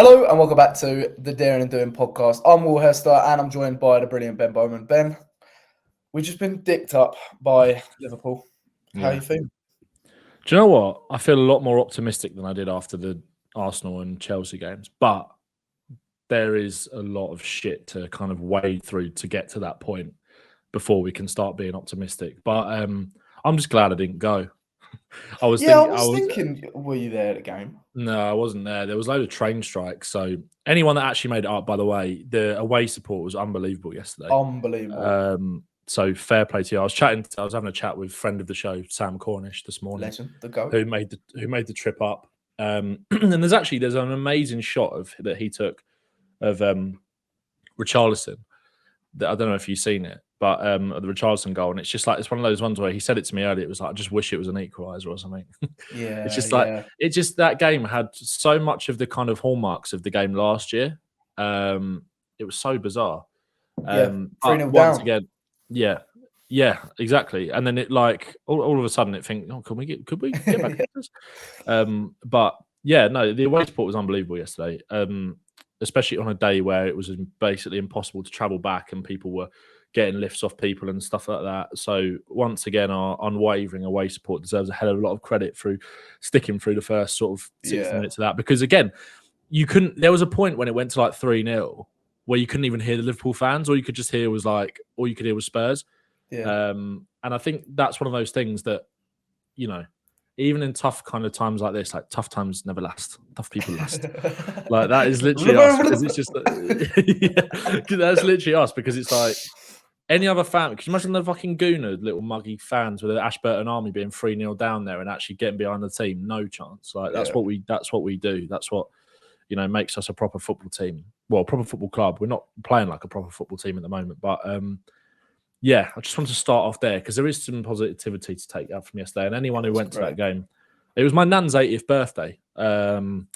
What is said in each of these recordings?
Hello and welcome back to the Daring and Doing podcast. I'm Hester and I'm joined by the brilliant Ben Bowman. Ben, we've just been dicked up by Liverpool. How are you feeling? Do you know what? I feel a lot more optimistic than I did after the Arsenal and Chelsea games, but there is a lot of shit to kind of wade through to get to that point before we can start being optimistic. But I'm just glad I didn't go. I was thinking, were you there at the game? No, I wasn't there. There was a load of train strikes. So anyone that actually made it up, by the way, the away support was unbelievable yesterday. Unbelievable. So fair play to you. I was having a chat with friend of the show, Sam Cornish, this morning, Legend, the goat, who made the trip up. And there's an amazing shot that he took of Richarlison. That I don't know if you've seen it, but the Richarlison goal, and it's just like it's one of those ones where he said it to me earlier. It was like, I just wish it was an equaliser or something. Yeah, it's just like it just that game had so much of the kind of hallmarks of the game last year. It was so bizarre. 3-0 once down. Again, yeah, exactly. And then it like all of a sudden it think, oh, could we get back to this? But yeah, no, the away support was unbelievable yesterday. Especially on a day where it was basically impossible to travel back and people were getting lifts off people and stuff like that. So once again, our unwavering away support deserves a hell of a lot of credit through sticking through the first sort of 60 minutes of that. Because again, there was a point when it went to like 3-0 where you couldn't even hear the Liverpool fans. All you could hear was Spurs. Yeah. And I think that's one of those things that, even in tough kind of times like this, like tough times never last. Tough people last. Like that is literally us. Because it's just that's literally us. Because it's like any other fan. Can you imagine the fucking Gooner little muggy fans with the Ashburton Army being 3-0 down there and actually getting behind the team? No chance. Like that's what we do. That's what makes us a proper football team. Well, a proper football club. We're not playing like a proper football team at the moment, but yeah, I just wanted to start off there because there is some positivity to take out from yesterday. And anyone who went to that game, it was my nan's 80th birthday, and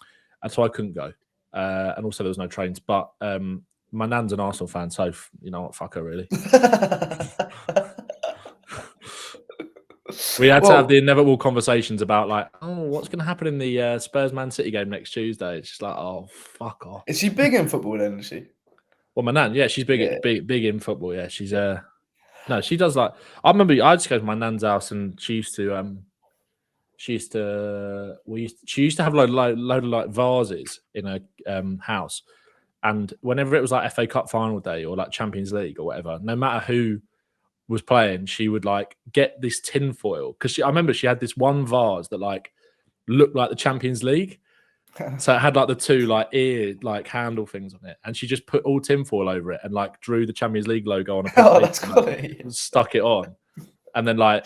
so I couldn't go. And also there was no trains, but my nan's an Arsenal fan, so you know what, fuck her really. We had to have the inevitable conversations about like, oh, what's going to happen in the Spurs Man City game next Tuesday? It's just like, oh, fuck off. Is she big in football then? Is she? Well, my nan, yeah, she's big in football. Yeah, she's no, she does like. I remember I just go to my nan's house, and she used to have a load of like vases in her house, and whenever it was like FA Cup final day or like Champions League or whatever, no matter who was playing, she would like get this tin foil because I remember she had this one vase that like looked like the Champions League. So it had like the two like ear like handle things on it, and she just put all tinfoil over it and like drew the Champions League logo on a paper and stuck it on, and then like,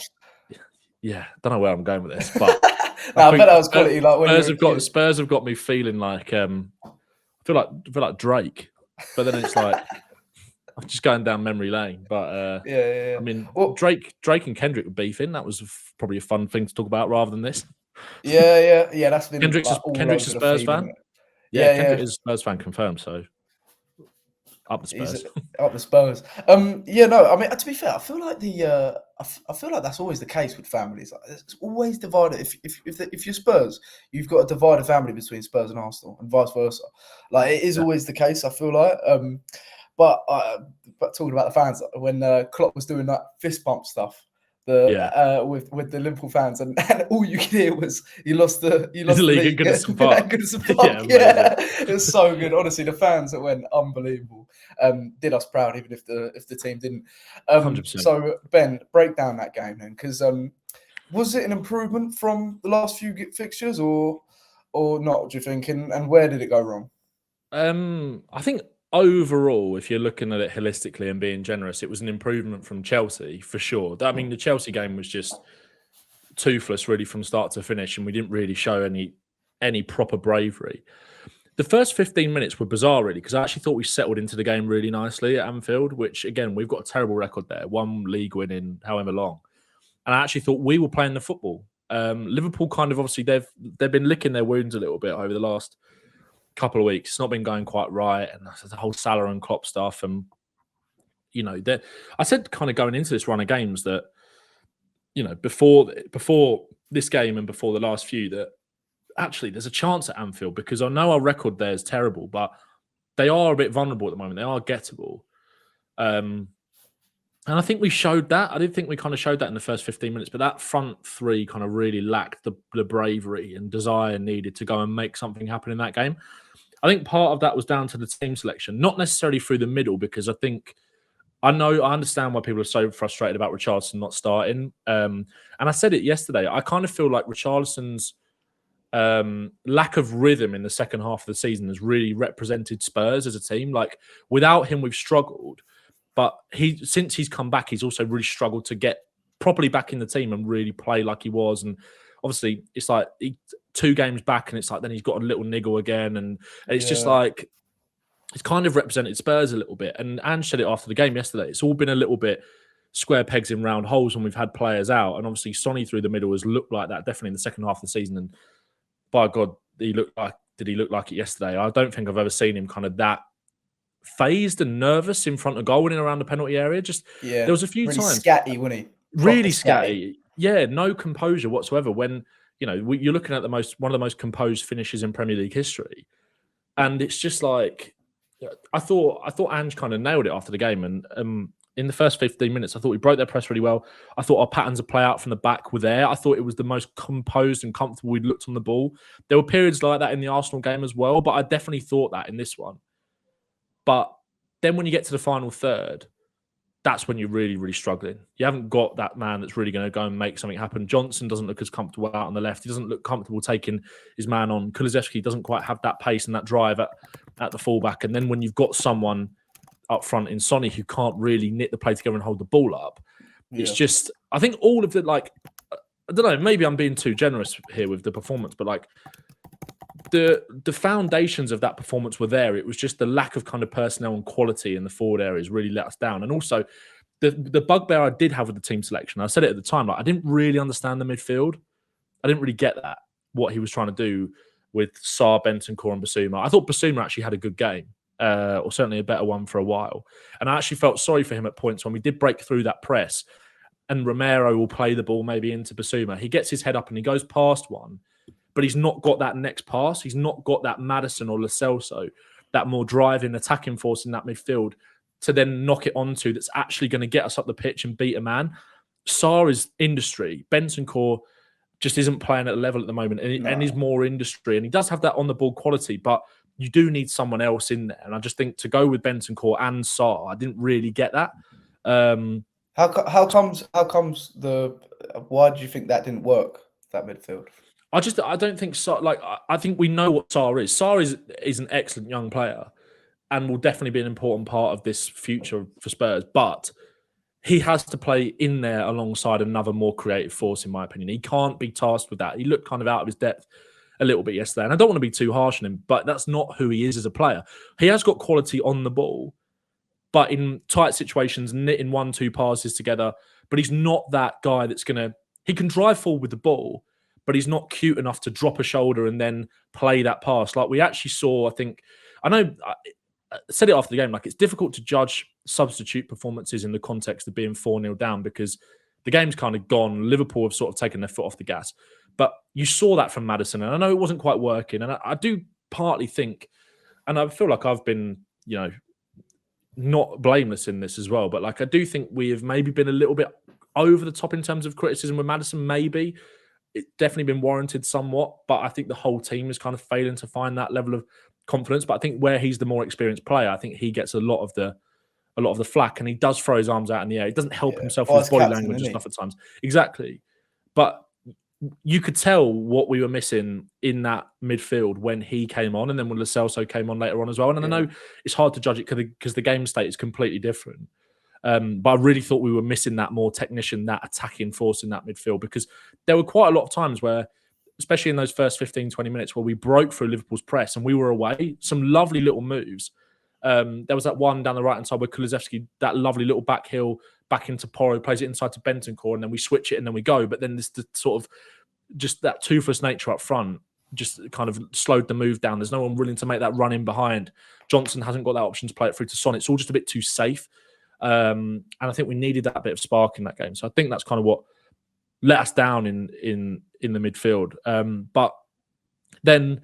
yeah, don't know where I'm going with this, but I bet that was quality. Like Spurs have got me feeling like I feel like Drake, but then it's like I'm just going down memory lane. But yeah. I mean, Drake and Kendrick were beefing. That was probably a fun thing to talk about rather than this. Yeah. That's been Kendrick's a Spurs fan. Yeah, Kendrick is a Spurs fan confirmed. So up the Spurs. Up the Spurs. Yeah, no. I mean, to be fair, I feel like I feel like that's always the case with families. Like, it's always divided. If you're Spurs, you've got a divided family between Spurs and Arsenal, and vice versa. Like it is always the case. I feel like. But talking about the fans, when Klopp was doing that fist bump stuff. With the Liverpool fans, and all you could hear was you lost the league at Goodison Park. Yeah, it was so good. Honestly, the fans that went unbelievable. Did us proud, even if the team didn't. 100%. So Ben, break down that game then, because was it an improvement from the last few fixtures, or not? Do you think, and where did it go wrong? I think. Overall, if you're looking at it holistically and being generous, it was an improvement from Chelsea for sure. I mean, the Chelsea game was just toothless really from start to finish, and we didn't really show any proper bravery. The first 15 minutes were bizarre really because I actually thought we settled into the game really nicely at Anfield, which again, we've got a terrible record there, one league win in however long. And I actually thought we were playing the football. Liverpool kind of obviously they've been licking their wounds a little bit over the last couple of weeks. It's not been going quite right, and the whole Salah and Klopp stuff. And I said kind of going into this run of games that before this game and before the last few that actually, there's a chance at Anfield because I know our record there is terrible, but they are a bit vulnerable at the moment. They are gettable. And I think we showed that. I did think we kind of showed that in the first 15 minutes, but that front three kind of really lacked the bravery and desire needed to go and make something happen in that game. I think part of that was down to the team selection, not necessarily through the middle, because I understand why people are so frustrated about Richarlison not starting. And I said it yesterday. I kind of feel like Richarlison's lack of rhythm in the second half of the season has really represented Spurs as a team. Like, without him, we've struggled. But since he's come back, he's also really struggled to get properly back in the team and really play like he was. And obviously, it's like 2 games back, and it's like then he's got a little niggle again, and it's just like it's kind of represented Spurs a little bit. And Ange said it after the game yesterday. It's all been a little bit square pegs in round holes when we've had players out. And obviously, Sonny through the middle has looked like that definitely in the second half of the season. And by God, did he look like it yesterday? I don't think I've ever seen him kind of that phased and nervous in front of goal and in around the penalty area. There was a few really times scatty, wasn't he? Really scatty. Yeah, no composure whatsoever. When you're looking at one of the most composed finishes in Premier League history, and it's just like I thought Ange kind of nailed it after the game. And in the first 15 minutes, I thought we broke their press really well. I thought our patterns of play out from the back were there. I thought it was the most composed and comfortable we'd looked on the ball. There were periods like that in the Arsenal game as well, but I definitely thought that in this one. But then when you get to the final third, that's when you're really, really struggling. You haven't got that man that's really going to go and make something happen. Johnson doesn't look as comfortable out on the left. He doesn't look comfortable taking his man on. Kulusevski doesn't quite have that pace and that drive at the fullback. And then when you've got someone up front in Sonny who can't really knit the play together and hold the ball up, it's just, I think all of the, like, I don't know, maybe I'm being too generous here with the performance, but like, the foundations of that performance were there. It was just the lack of kind of personnel and quality in the forward areas really let us down. And also the bugbear I did have with the team selection, I said it at the time, like I didn't really understand the midfield. I didn't really get that, what he was trying to do with Sarr, Bentancur and Basuma. I thought Basuma actually had a good game, or certainly a better one for a while. And I actually felt sorry for him at points when we did break through that press and Romero will play the ball maybe into Basuma. He gets his head up and he goes past one, but he's not got that next pass. He's not got that Maddison or Lo Celso, that more driving, attacking force in that midfield to then knock it onto that's actually going to get us up the pitch and beat a man. Sarr is industry. Bentancur just isn't playing at the level at the moment and is more industry. And he does have that on-the-ball quality, but you do need someone else in there. And I just think to go with Bentancur and Sarr, I didn't really get that. How comes why do you think that didn't work, that midfield? I don't think Sarr, like, I think we know what Sarr is. Sarr is an excellent young player and will definitely be an important part of this future for Spurs, but he has to play in there alongside another more creative force, in my opinion. He can't be tasked with that. He looked kind of out of his depth a little bit yesterday, and I don't want to be too harsh on him, but that's not who he is as a player. He has got quality on the ball, but in tight situations, knitting 1-2 passes together, but he's not that guy that's going to... He can drive forward with the ball, but he's not cute enough to drop a shoulder and then play that pass. Like we actually saw, I know I said it after the game, like it's difficult to judge substitute performances in the context of being 4-0 down because the game's kind of gone. Liverpool have sort of taken their foot off the gas. But you saw that from Maddison, and I know it wasn't quite working. And I do partly think, and I feel like I've been, not blameless in this as well, but like I do think we have maybe been a little bit over the top in terms of criticism with Maddison, maybe. It's definitely been warranted somewhat, but I think the whole team is kind of failing to find that level of confidence. But I think where he's the more experienced player, I think he gets a lot of the flack, and he does throw his arms out in the air. He doesn't help himself with his body language and stuff at times. Exactly. But you could tell what we were missing in that midfield when he came on, and then when Lo Celso came on later on as well. And I know it's hard to judge it because the game state is completely different. But I really thought we were missing that more technician, that attacking force in that midfield, because there were quite a lot of times where, especially in those first 15, 20 minutes, where we broke through Liverpool's press and we were away, some lovely little moves. There was that one down the right-hand side where Kulusevski, that lovely little back heel, back into Porro, plays it inside to Bentancur, and then we switch it and then we go. But then there's the sort of just that toothless nature up front just kind of slowed the move down. There's no one willing to make that run in behind. Johnson hasn't got that option to play it through to Son. It's all just a bit too safe. And I think we needed that bit of spark in that game. So I think that's kind of what let us down in the midfield. But Then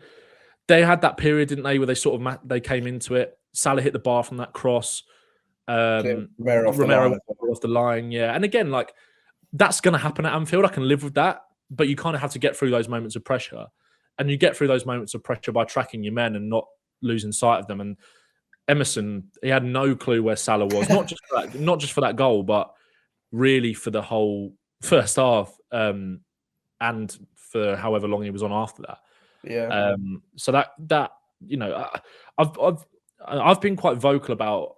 they had that period, didn't they, where they sort of they came into it. Salah hit the bar from that cross. Romero off the line, yeah. And again, like, that's going to happen at Anfield. I can live with that, but you kind of have to get through those moments of pressure, and you get through those moments of pressure by tracking your men and not losing sight of them. And Emerson, he had no clue where Salah was, not just for that goal, but really for the whole first half, and for however long he was on after that. Yeah. So that you know, I've been quite vocal about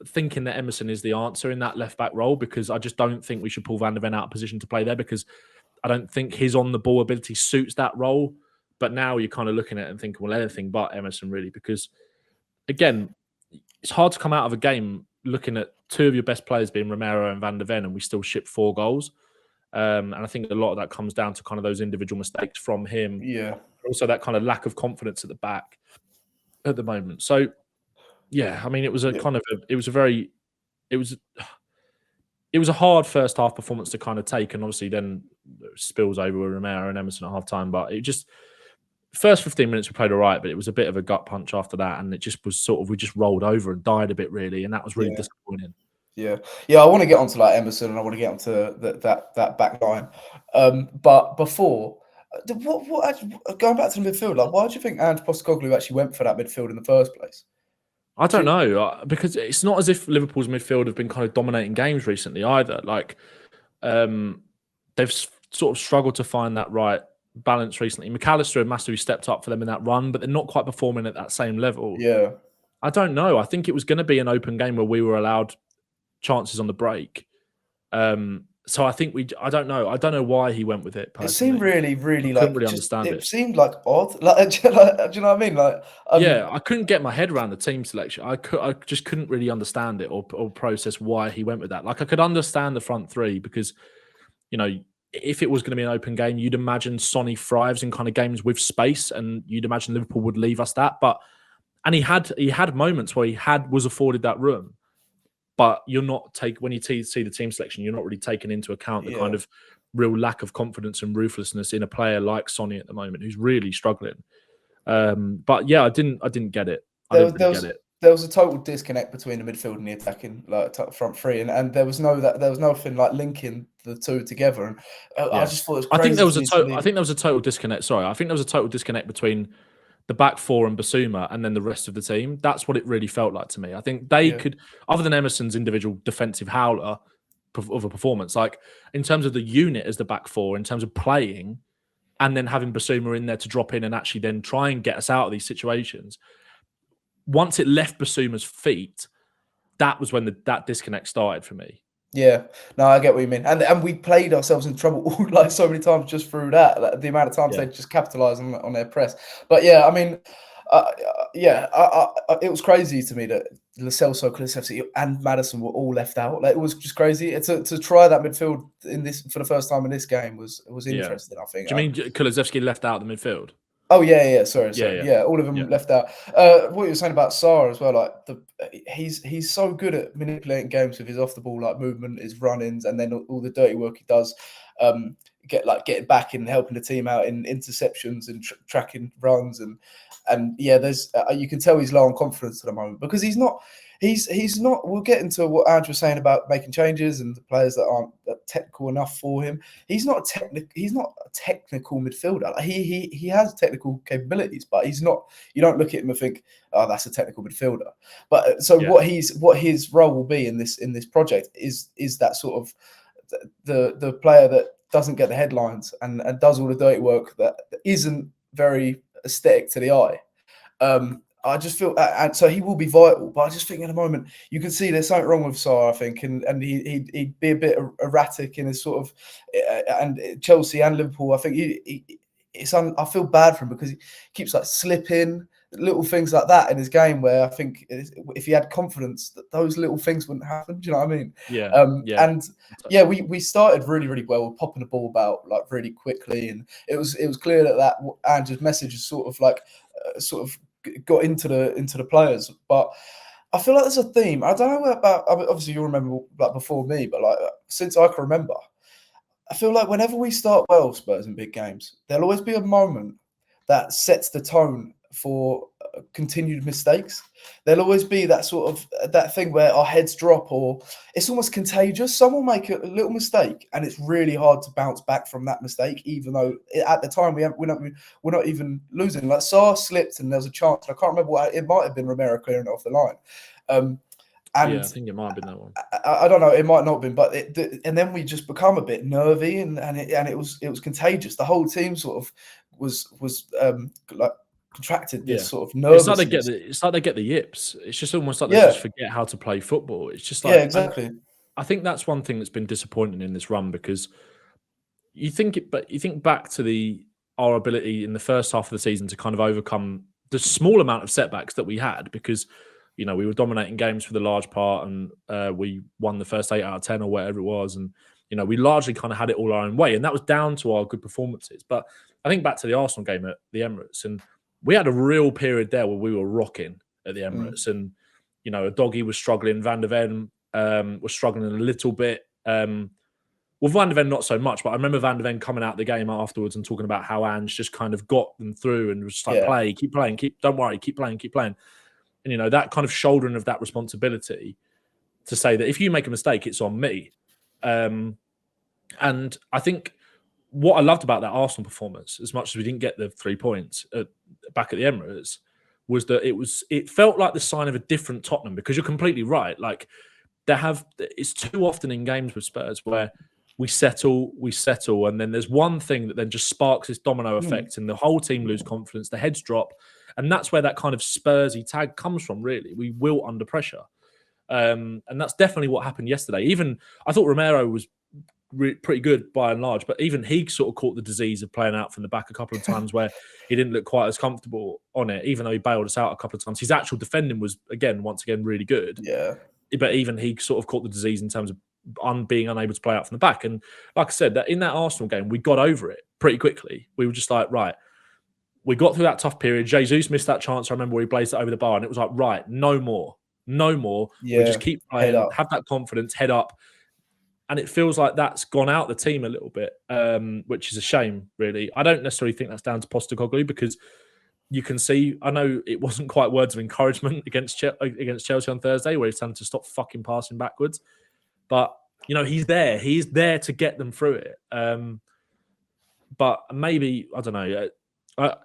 thinking that Emerson is the answer in that left back role, because I just don't think we should pull Van de Ven out of position to play there, because I don't think his on the ball ability suits that role. But now you're kind of looking at it and thinking, well, anything but Emerson, really, because again, it's hard to come out of a game looking at two of your best players being Romero and Van de Ven, and we still ship 4 goals. And I think a lot of that comes down to kind of those individual mistakes from him. Yeah. Also that kind of lack of confidence at the back at the moment. So, yeah, I mean, it was a hard first half performance to kind of take, and obviously then spills over with Romero and Emerson at half time. But it just, first 15 minutes we played all right, but it was a bit of a gut punch after that, and it just was sort of, we just rolled over and died a bit, really, and that was really disappointing. Yeah. I want to get onto like Emerson, and I want to get onto that back line. But before, going back to the midfield, like, why do you think Ange Postecoglou actually went for that midfield in the first place? I don't know, because it's not as if Liverpool's midfield have been kind of dominating games recently either. Like, they've sort of struggled to find that right balance recently. McAllister and massively stepped up for them in that run, but they're not quite performing at that same level. Yeah. I don't know. I think it was going to be an open game where we were allowed chances on the break. So I think I don't know. I don't know why he went with it personally. It seemed really, I couldn't really understand it. It seemed like odd. Like, do you know what I mean? Like, yeah, I couldn't get my head around the team selection. I just couldn't really understand it or process why he went with that. Like, I could understand the front three because, you know, if it was going to be an open game, you'd imagine Sonny thrives in kind of games with space, and you'd imagine Liverpool would leave us that. And he had moments where he was afforded that room. But you're not when you see the team selection, you're not really taking into account the kind of real lack of confidence and ruthlessness in a player like Sonny at the moment, who's really struggling. But yeah, I didn't get it. There was a total disconnect between the midfield and the attacking, like, front three, and there was nothing like linking the two together. And I just thought it was crazy. I think there was a total disconnect. Sorry, I think there was a total disconnect between the back four and Basuma and then the rest of the team. That's what it really felt like to me. I think they could, other than Emerson's individual defensive howler of a performance, like in terms of the unit as the back four, in terms of playing, and then having Basuma in there to drop in and actually then try and get us out of these situations. Once it left Basuma's feet, that was when that disconnect started for me. Yeah, no, I get what you mean, and we played ourselves in trouble like so many times just through that. Like, the amount of times they just capitalised on their press. But yeah, I mean, it was crazy to me that Lo Celso, Kulusevski, and Maddison were all left out. Like, it was just crazy. To try that midfield in this for the first time in this game was interesting. I think. Do you mean Kulusevski left out the midfield? Oh yeah. Sorry. Yeah, all of them left out. What you were saying about Sarr as well, like he's so good at manipulating games with his off the ball like movement, his run-ins, and then all the dirty work he does. Getting back and helping the team out in interceptions and tracking runs and yeah, there's you can tell he's low on confidence at the moment because he's not. We'll get into what Andrew was saying about making changes and the players that aren't technical enough for him. He's not a technical midfielder. Like, he has technical capabilities, but he's not. You don't look at him and think, "Oh, that's a technical midfielder." But what his role will be in this project is that sort of the player that doesn't get the headlines and does all the dirty work that isn't very aesthetic to the eye. I just feel, and so he will be vital. But I just think at the moment you can see there's something wrong with Sarr, I think, and he'd be a bit erratic in his sort of, and Chelsea and Liverpool. I think I feel bad for him because he keeps like slipping, little things like that in his game. Where I think if he had confidence, that those little things wouldn't happen. Do you know what I mean? Yeah. We started really, really well, popping the ball about like really quickly, and it was clear that Andrew's message is sort of got into the players. But I feel like there's a theme. I don't know about. Obviously, you'll remember like before me, but like since I can remember, I feel like whenever we start well, Spurs in big games, there'll always be a moment that sets the tone for continued mistakes. There'll always be that sort of that thing where our heads drop, or it's almost contagious. Someone make a little mistake, and it's really hard to bounce back from that mistake, even though at the time we're not even losing. Like Sarr slipped, and there was a chance. I can't remember what it might have been. Romero clearing it off the line. And yeah, I think it might have been that one. I don't know. It might not have been, but and then we just become a bit nervy, and it was contagious. The whole team sort of was like contracted this sort of nervousness. It's like they get the yips. It's just almost like they just forget how to play football. It's just like, exactly. I think that's one thing that's been disappointing in this run, because you think back to our ability in the first half of the season to kind of overcome the small amount of setbacks that we had, because we were dominating games for the large part, and we won the first 8 out of 10 or whatever it was, and we largely kind of had it all our own way, and that was down to our good performances. But I think back to the Arsenal game at the Emirates, and we had a real period there where we were rocking at the Emirates, and Doggy was struggling, Van der Ven was struggling a little bit. Well, Van der Ven not so much, but I remember Van der Ven coming out the game afterwards and talking about how Ange just kind of got them through and was just like, keep playing, don't worry, keep playing. And that kind of shouldering of that responsibility to say that if you make a mistake, it's on me. And I think what I loved about that Arsenal performance, as much as we didn't get the 3 points back at the Emirates, was that it felt like the sign of a different Tottenham, because you're completely right. Like, it's too often in games with Spurs where we settle, and then there's one thing that then just sparks this domino effect, and the whole team lose confidence, the heads drop, and that's where that kind of Spursy tag comes from. Really, we wilt under pressure, and that's definitely what happened yesterday. Even I thought Romero was pretty good by and large, but even he sort of caught the disease of playing out from the back a couple of times where he didn't look quite as comfortable on it, even though he bailed us out a couple of times. His actual defending was once again really good. Yeah. But even he sort of caught the disease in terms of being unable to play out from the back. And like I said, that in that Arsenal game, we got over it pretty quickly. We were just like, right, we got through that tough period. Jesus missed that chance. I remember where he blazed it over the bar, and it was like, right, no more. Yeah. We just keep playing, have that confidence, head up. And it feels like that's gone out the team a little bit, which is a shame, really. I don't necessarily think that's down to Postecoglou, because you can see, I know it wasn't quite words of encouragement against Chelsea on Thursday, where he's telling them to stop fucking passing backwards. But, he's there. He's there to get them through it. But maybe, I don't know.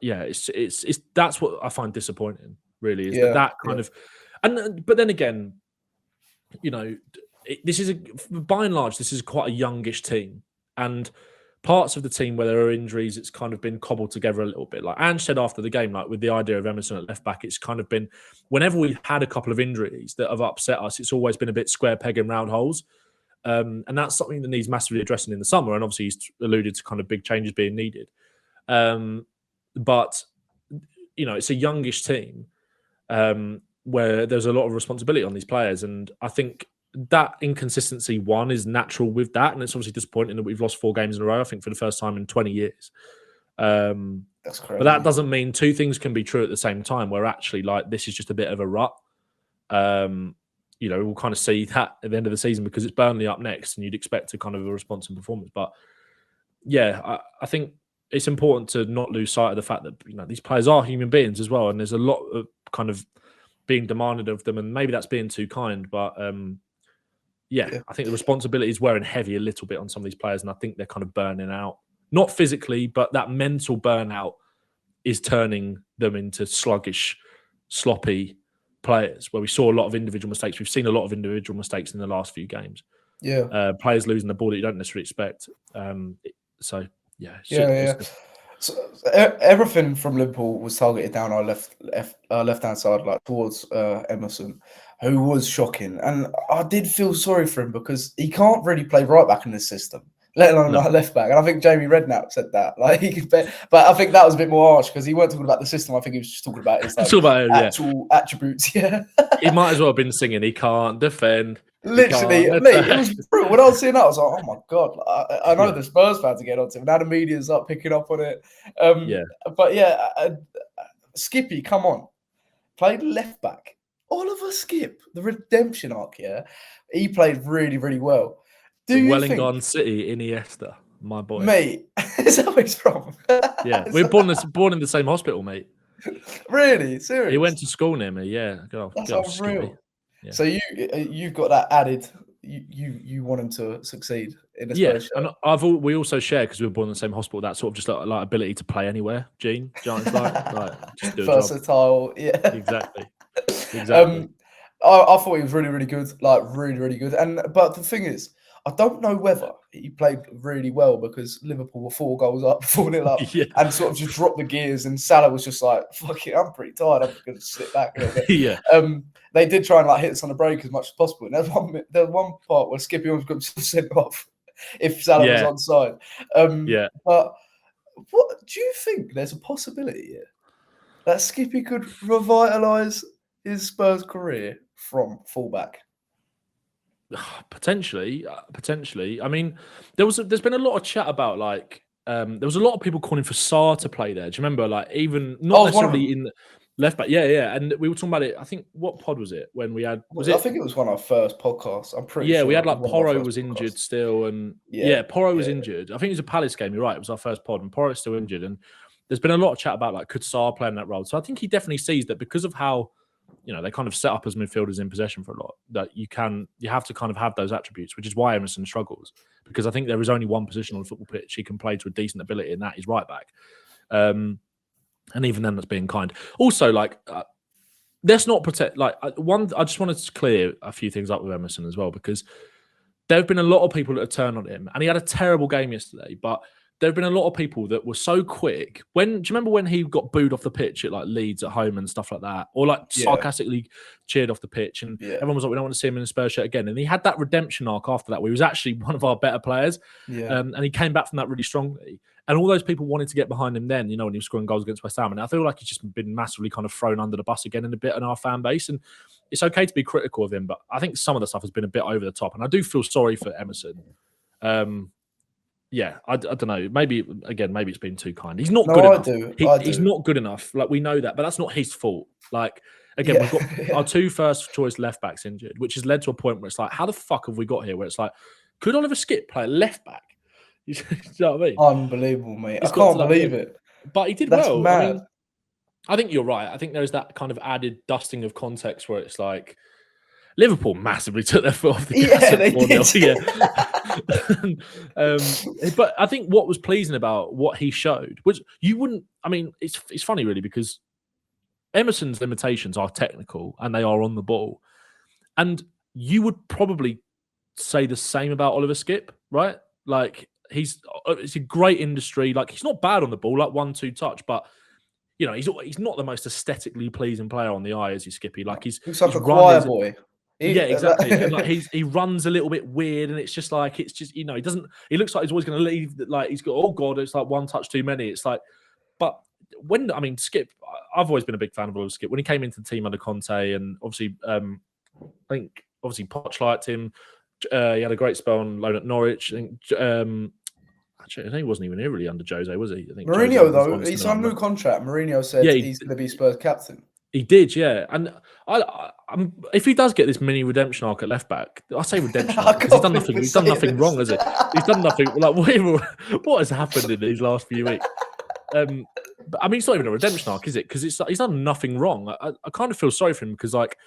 It's that's what I find disappointing, really, is that kind of... But then again, this is by and large, this is quite a youngish team, and parts of the team where there are injuries, it's kind of been cobbled together a little bit. Like Ange said after the game, like with the idea of Emerson at left back, it's kind of been, whenever we've had a couple of injuries that have upset us, it's always been a bit square peg and round holes. And that's something that needs massively addressing in the summer. And obviously he's alluded to kind of big changes being needed. But, it's a youngish team where there's a lot of responsibility on these players. And I think that inconsistency, one, is natural with that. And it's obviously disappointing that we've lost 4 games in a row, I think, for the first time in 20 years. That's crazy. But that doesn't mean two things can be true at the same time, where actually, like, this is just a bit of a rut. We'll kind of see that at the end of the season, because it's Burnley up next and you'd expect a kind of a response and performance. But yeah, I think it's important to not lose sight of the fact that, these players are human beings as well. And there's a lot of kind of being demanded of them, and maybe that's being too kind, but I think the responsibility is wearing heavy a little bit on some of these players, and I think they're kind of burning out. Not physically, but that mental burnout is turning them into sluggish, sloppy players, where we saw a lot of individual mistakes. We've seen a lot of individual mistakes in the last few games. Yeah. Players losing the ball that you don't necessarily expect. So everything from Liverpool was targeted down our left-hand side, like towards Emerson, who was shocking. And I did feel sorry for him, because he can't really play right back in this system, let alone like left back. And I think Jamie Redknapp said that. But I think that was a bit more harsh, because he weren't talking about the system. I think he was just talking about his actual attributes. Yeah, he might as well have been singing "He can't defend." Literally, mate, it was brutal. When I was seeing that, I was like, oh my God. I know the Spurs fans are getting onto it. Now the media's up picking up on it. But Skippy, come on. Played left back. Oliver Skip, the redemption arc, he played really, really well. Wellington City Iniesta. my boy. Mate, is that where he's from? Yeah, we were born in the same hospital, mate. Really? Serious? He went to school near me. Yeah, That's go unreal. Skippy. Yeah. So you've got that added. You want him to succeed in the Spurs and we also share because we were born in the same hospital. That sort of just like ability to play anywhere, Gene. Do you know what it's like just do a versatile. job. Yeah, exactly. I thought he was really, really good. Like really, really good. But the thing is, I don't know whether he played really well because Liverpool were 4 goals up, 4-0 up, and sort of just dropped the gears. And Salah was just like, "Fuck it, I'm pretty tired. I'm going to sit back a little bit." They did try and like hit us on the break as much as possible. And there's one part where Skippy almost got himself sent off if Salah was onside. But what do you think? There's a possibility here that Skippy could revitalise his Spurs career from fullback. Potentially. I mean, there's been a lot of chat about like there was a lot of people calling for Sarr to play there. Do you remember? Like even not necessarily in the left back. Yeah. And we were talking about it. I think what pod was it when we had? I think it was one of our first podcasts. I'm pretty sure. Yeah, we had like Porro was injured still, and Porro was injured. I think it was a Palace game. You're right. It was our first pod, and Porro's still injured. And there's been a lot of chat about like could Sarr play in that role. So I think he definitely sees that because of how they kind of set up as midfielders in possession for a lot, that you have to kind of have those attributes, which is why Emerson struggles, because I think there is only one position on the football pitch he can play to a decent ability, and that is right back. And even then, that's being kind. Also, like, let's not protect, like, I just wanted to clear a few things up with Emerson as well, because there have been a lot of people that have turned on him, and he had a terrible game yesterday, but there have been a lot of people that were so quick. Do you remember when he got booed off the pitch at like Leeds at home and stuff like that? Or like sarcastically cheered off the pitch, and everyone was like, we don't want to see him in a Spurs shirt again. And he had that redemption arc after that where he was actually one of our better players. And he came back from that really strongly. And all those people wanted to get behind him then, when he was scoring goals against West Ham. And I feel like he's just been massively kind of thrown under the bus again in a bit in our fan base. And it's okay to be critical of him, but I think some of the stuff has been a bit over the top. And I do feel sorry for Emerson. I don't know. Maybe it's been too kind. He's not good enough. He's not good enough. Like, we know that, but that's not his fault. Like, again, we've got our 2 first choice left backs injured, which has led to a point where it's like, how the fuck have we got here? Where it's like, could Oliver Skipp play left back? You know what I mean? Unbelievable, mate. I can't believe it. But he did well. Mad. I think you're right. I think there's that kind of added dusting of context where it's like, Liverpool massively took their foot off the gas. But I think what was pleasing about what he showed was it's funny really, because Emerson's limitations are technical and they are on the ball. And you would probably say the same about Oliver Skipp, right? Like, it's a great industry. Like, he's not bad on the ball, like 1-2 touch, but he's not the most aesthetically pleasing player on the eye, is he, Skippy? Like, he's like a choir boy. Exactly. And like he runs a little bit weird, and it's just he looks like he's always going to leave. Like, he's got, oh god, it's like one touch too many. It's like, but Skipp, I've always been a big fan of Oliver Skipp. When he came into the team under Conte, and obviously, I think Poch liked him. He had a great spell on loan at Norwich. I think. Actually, I think he wasn't even here really under Jose, was he? I think Mourinho, though, he's on a new contract. Mourinho said he's going to be Spurs captain. He did, yeah. And if he does get this mini redemption arc at left back, I say redemption arc because he's done nothing wrong, has he? He's done nothing. Like, what has happened in these last few weeks? But it's not even a redemption arc, is it? Because he's done nothing wrong. I kind of feel sorry for him because, like,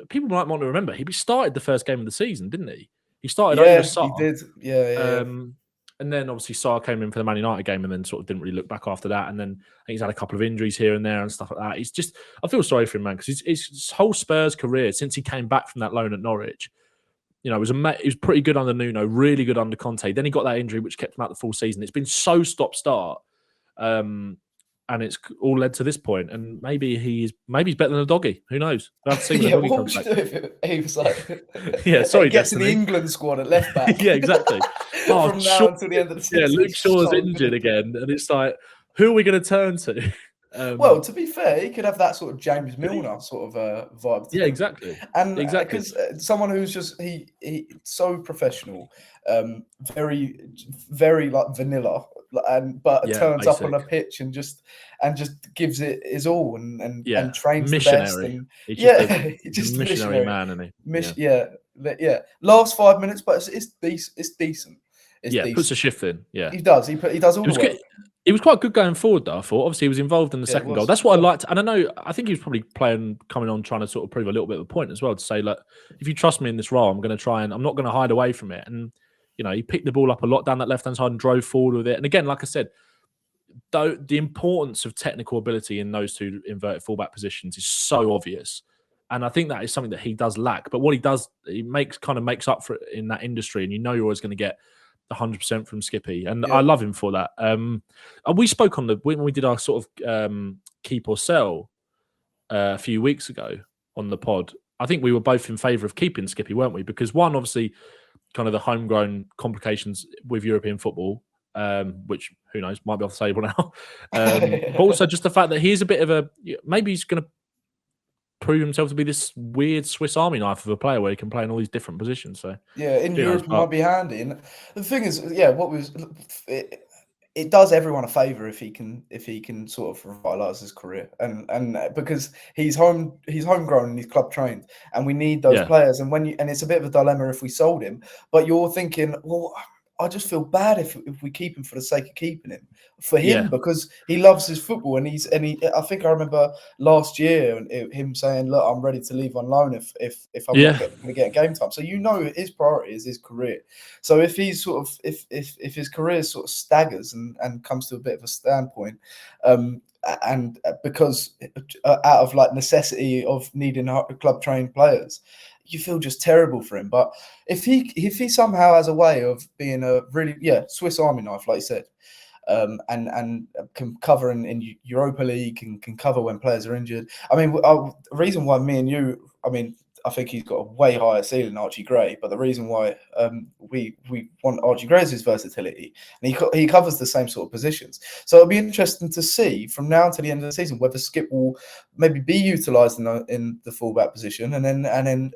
people might want to remember he started the first game of the season, didn't he? He started over Sarr. He did. Yeah. And then obviously Sarr came in for the Man United game and then sort of didn't really look back after that. And then I think he's had a couple of injuries here and there and stuff like that. I feel sorry for him, man, because his whole Spurs career since he came back from that loan at Norwich, he was pretty good under Nuno, really good under Conte. Then he got that injury which kept him out the full season. It's been so stop-start, and it's all led to this point. And maybe he's better than a doggy. Who knows? We'll have to see when the doggy comes back. He was like, sorry, he gets in the England squad at left back. Yeah, exactly. From now until the end of the season. Yeah, Luke Shaw's injured again, and it's like, who are we going to turn to? Well, to be fair, he could have that sort of James Milner sort of vibe. Yeah, exactly. And because someone who's just he so professional, very very like vanilla, but turns up on a pitch and just gives it his all and trains missionary. The best. He's just missionary man, isn't he? Yeah. Last 5 minutes, but it's decent. is Yeah, decent. puts a shift in. Yeah, He does. He does all the work. He was quite good going forward, though. I thought. Obviously, he was involved in the second goal. That's what I liked. And I think he was probably coming on, trying to sort of prove a little bit of a point as well, to say, look, if you trust me in this role, I'm going to try and I'm not going to hide away from it. And he picked the ball up a lot down that left hand side and drove forward with it. And again, like I said, though, the importance of technical ability in those two inverted fullback positions is so obvious. And I think that is something that he does lack. But what he does, he makes up for it in that industry. And you're always going to get 100% from Skippy, and I love him for that. And we spoke when we did our sort of keep or sell a few weeks ago on the pod. I think we were both in favour of keeping Skippy, weren't we? Because one, obviously, kind of the homegrown complications with European football, which who knows might be off the table now. But also just the fact that he's a bit of maybe he's going to prove himself to be this weird Swiss Army knife of a player where he can play in all these different positions. So in Europe it might be handy. And the thing is, it does everyone a favour if he can sort of revitalise his career, and because he's homegrown and he's club trained, and we need those players. And and it's a bit of a dilemma if we sold him, but you're thinking, well, I just feel bad if we keep him for the sake of keeping him for him because he loves his football and he. I think I remember last year him saying, "Look, I'm ready to leave on loan if I'm not going to get game time." So his priority is his career. So if he's sort of if his career sort of staggers and comes to a bit of a standpoint, and because out of like necessity of needing club trained players, you feel just terrible for him. But if he somehow has a way of being a really Swiss Army knife, like you said, and can cover in Europa League, can cover when players are injured. I mean, the reason why me and you, I think he's got a way higher ceiling than Archie Gray, but the reason why we want Archie Gray is his versatility, and he covers the same sort of positions. So it'll be interesting to see from now until the end of the season whether Skip will maybe be utilised in the fullback position, and then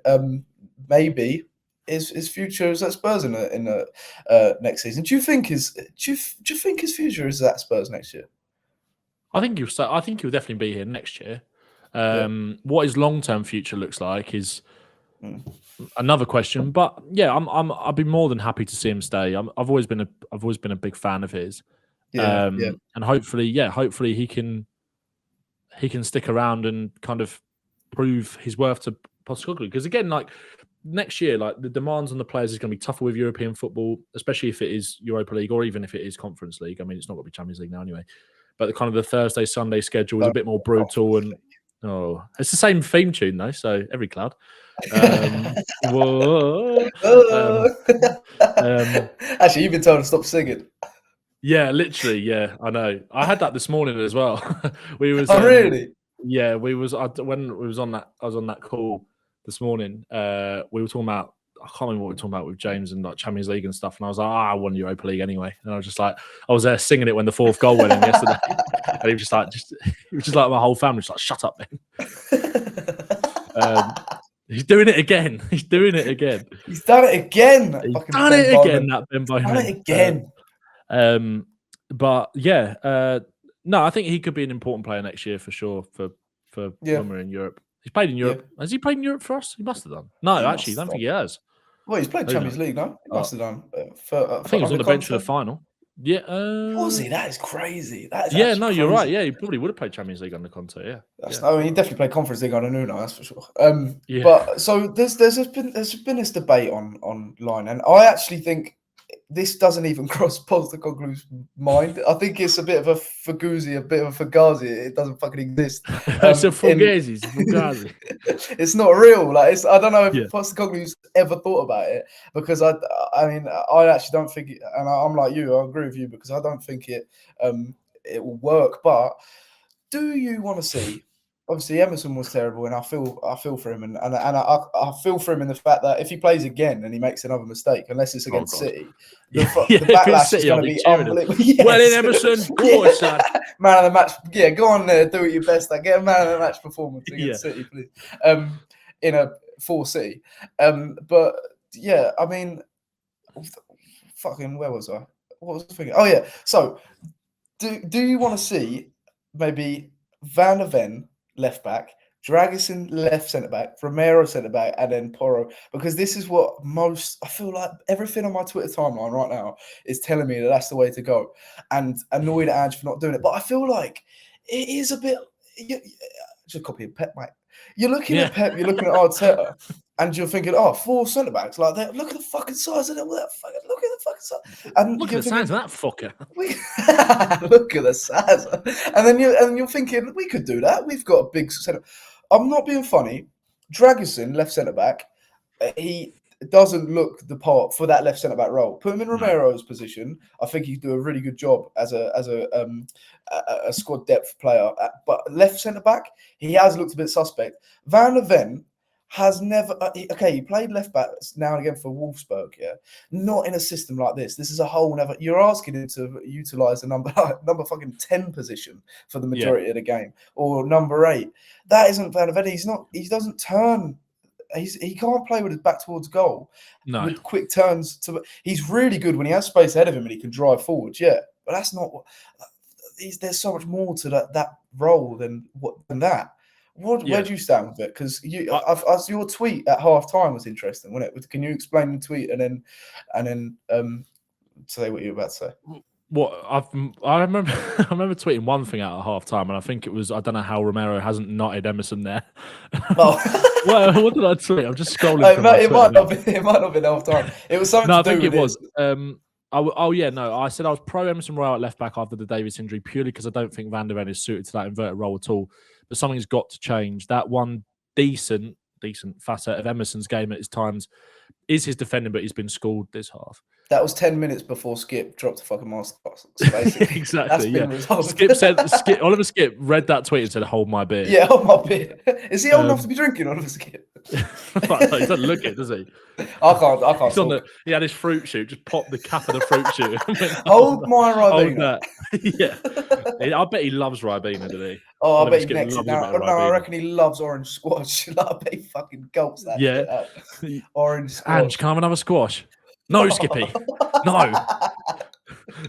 maybe his future is at Spurs in the next season. Do you think his future is at Spurs next year? I think he'll definitely be here next year. What his long-term future looks like is another question, but I'd be more than happy to see him stay. I've always been a big fan of his, and hopefully he can stick around and kind of prove his worth to Postecoglou. Because again, like next year, like the demands on the players is going to be tougher with European football, especially if it is Europa League or even if it is Conference League. I mean, it's not going to be Champions League now anyway. But the kind of the Thursday, Sunday schedule is a bit more brutal, and it's the same theme tune though. So every cloud. Whoa. Actually, you've been told to stop singing. Yeah, literally. Yeah, I know. I had that this morning as well. Really? Yeah, when we was on that. I was on that call this morning. We were talking about. I can't remember what we were talking about with James and like Champions League and stuff. And I was like, I won Europa League anyway. And I was just like, I was there singing it when the fourth goal went in yesterday. And he was just like my whole family, just like, shut up, man. He's doing it again. He's doing it again. He's done it again. He's done it again. That Ben Bowman. Done it again. But yeah, no, I think he could be an important player next year for sure. For when we're in Europe, he's played in Europe. Yeah. Has he played in Europe for us? He must have done. No, actually, I don't think he has. Well, he's played Champions League, no? He must have done. I think he was on the bench for the final. Yeah. Was he? That is crazy. You're right. Yeah, he probably would have played Champions League under Conte. Yeah. I mean, he definitely played Conference League under Nuno, that's for sure. But so there's been this debate online, and I actually think this doesn't even cross Postecoglou's mind. I think it's a bit of a Fugazi, a bit of a Fugazi. It doesn't fucking exist. It's a Fugazi. It's Fugazi. It's not real. Like I don't know if Postecoglou's ever thought about it, because I mean I actually don't think it, and I'm like you. I agree with you because I don't think it will work. But do you want to see? Obviously, Emerson was terrible, and I feel for him, and I feel for him in the fact that if he plays again and he makes another mistake, unless it's against City, the backlash is going to be unbelievable. Yes. Well, in Emerson, go son. Man of the match. Yeah, go on there, do it your best. Get a man of the match performance against City, please. For City. But yeah, I mean, fucking, where was I? What was I thinking? Oh yeah. So, do you want to see maybe Van der Ven left back, Dragusin left centre back, Romero centre back, and then Porro. Because this is what I feel like everything on my Twitter timeline right now is telling me that that's the way to go, and annoyed at Ange for not doing it. But I feel like it is a bit. Just copying Pep, mate. You're looking at Pep, you're looking at Arteta, and you're thinking, oh, 4 centre backs like that. Look at the fucking size of them. Look at the fucking size. And look at the size of that fucker. Look at the size. And then you're thinking, we could do that. We've got a big centre. I'm not being funny. Dragusin, left centre back, he doesn't look the part for that left centre back role. Put him in Romero's position. I think he'd do a really good job as a squad depth player. But left centre back, he has looked a bit suspect. Van der Ven has never. He played left back now and again for Wolfsburg. Yeah, not in a system like this. This is a whole never. You're asking him to utilise the number fucking 10 position for the majority of the game, or number 8. That isn't Van der Ven. He's not. He doesn't turn. He can't play with his back towards goal. No. With quick turns. He's really good when he has space ahead of him and he can drive forwards. Yeah, but that's not. There's so much more to that role than that. Where do you stand with it? Because your tweet at half time was interesting, wasn't it? Can you explain the tweet and then say what you were about to say? What I remember tweeting one thing out at half time, and I think it was, I don't know how Romero hasn't knotted Emerson there. Oh. Well, what did I tweet? I'm just scrolling. It might not be half time. It was something. No, I think it was. I said I was pro Emerson Royal at left back after the Davies injury purely because I don't think Van der Ven is suited to that inverted role at all. But something's got to change. That one decent facet of Emerson's game at his times is his defending, but he's been schooled this half. That was 10 minutes before Skip dropped the fucking masterclass. Exactly. Oliver Skip read that tweet and said, "Hold my beer." Yeah, hold my beer. Is he old enough to be drinking, Oliver Skip? He doesn't look it, does he? I can't. He had his fruit shoot, just popped the cap of the fruit shoot. Hold my Ribena. Yeah. I bet he loves Ribena, did he? Oh, I bet he next. I reckon he loves orange squash. I bet he fucking gulps that shit up. Orange squash. Ange, can I have another squash? No, Skippy. No.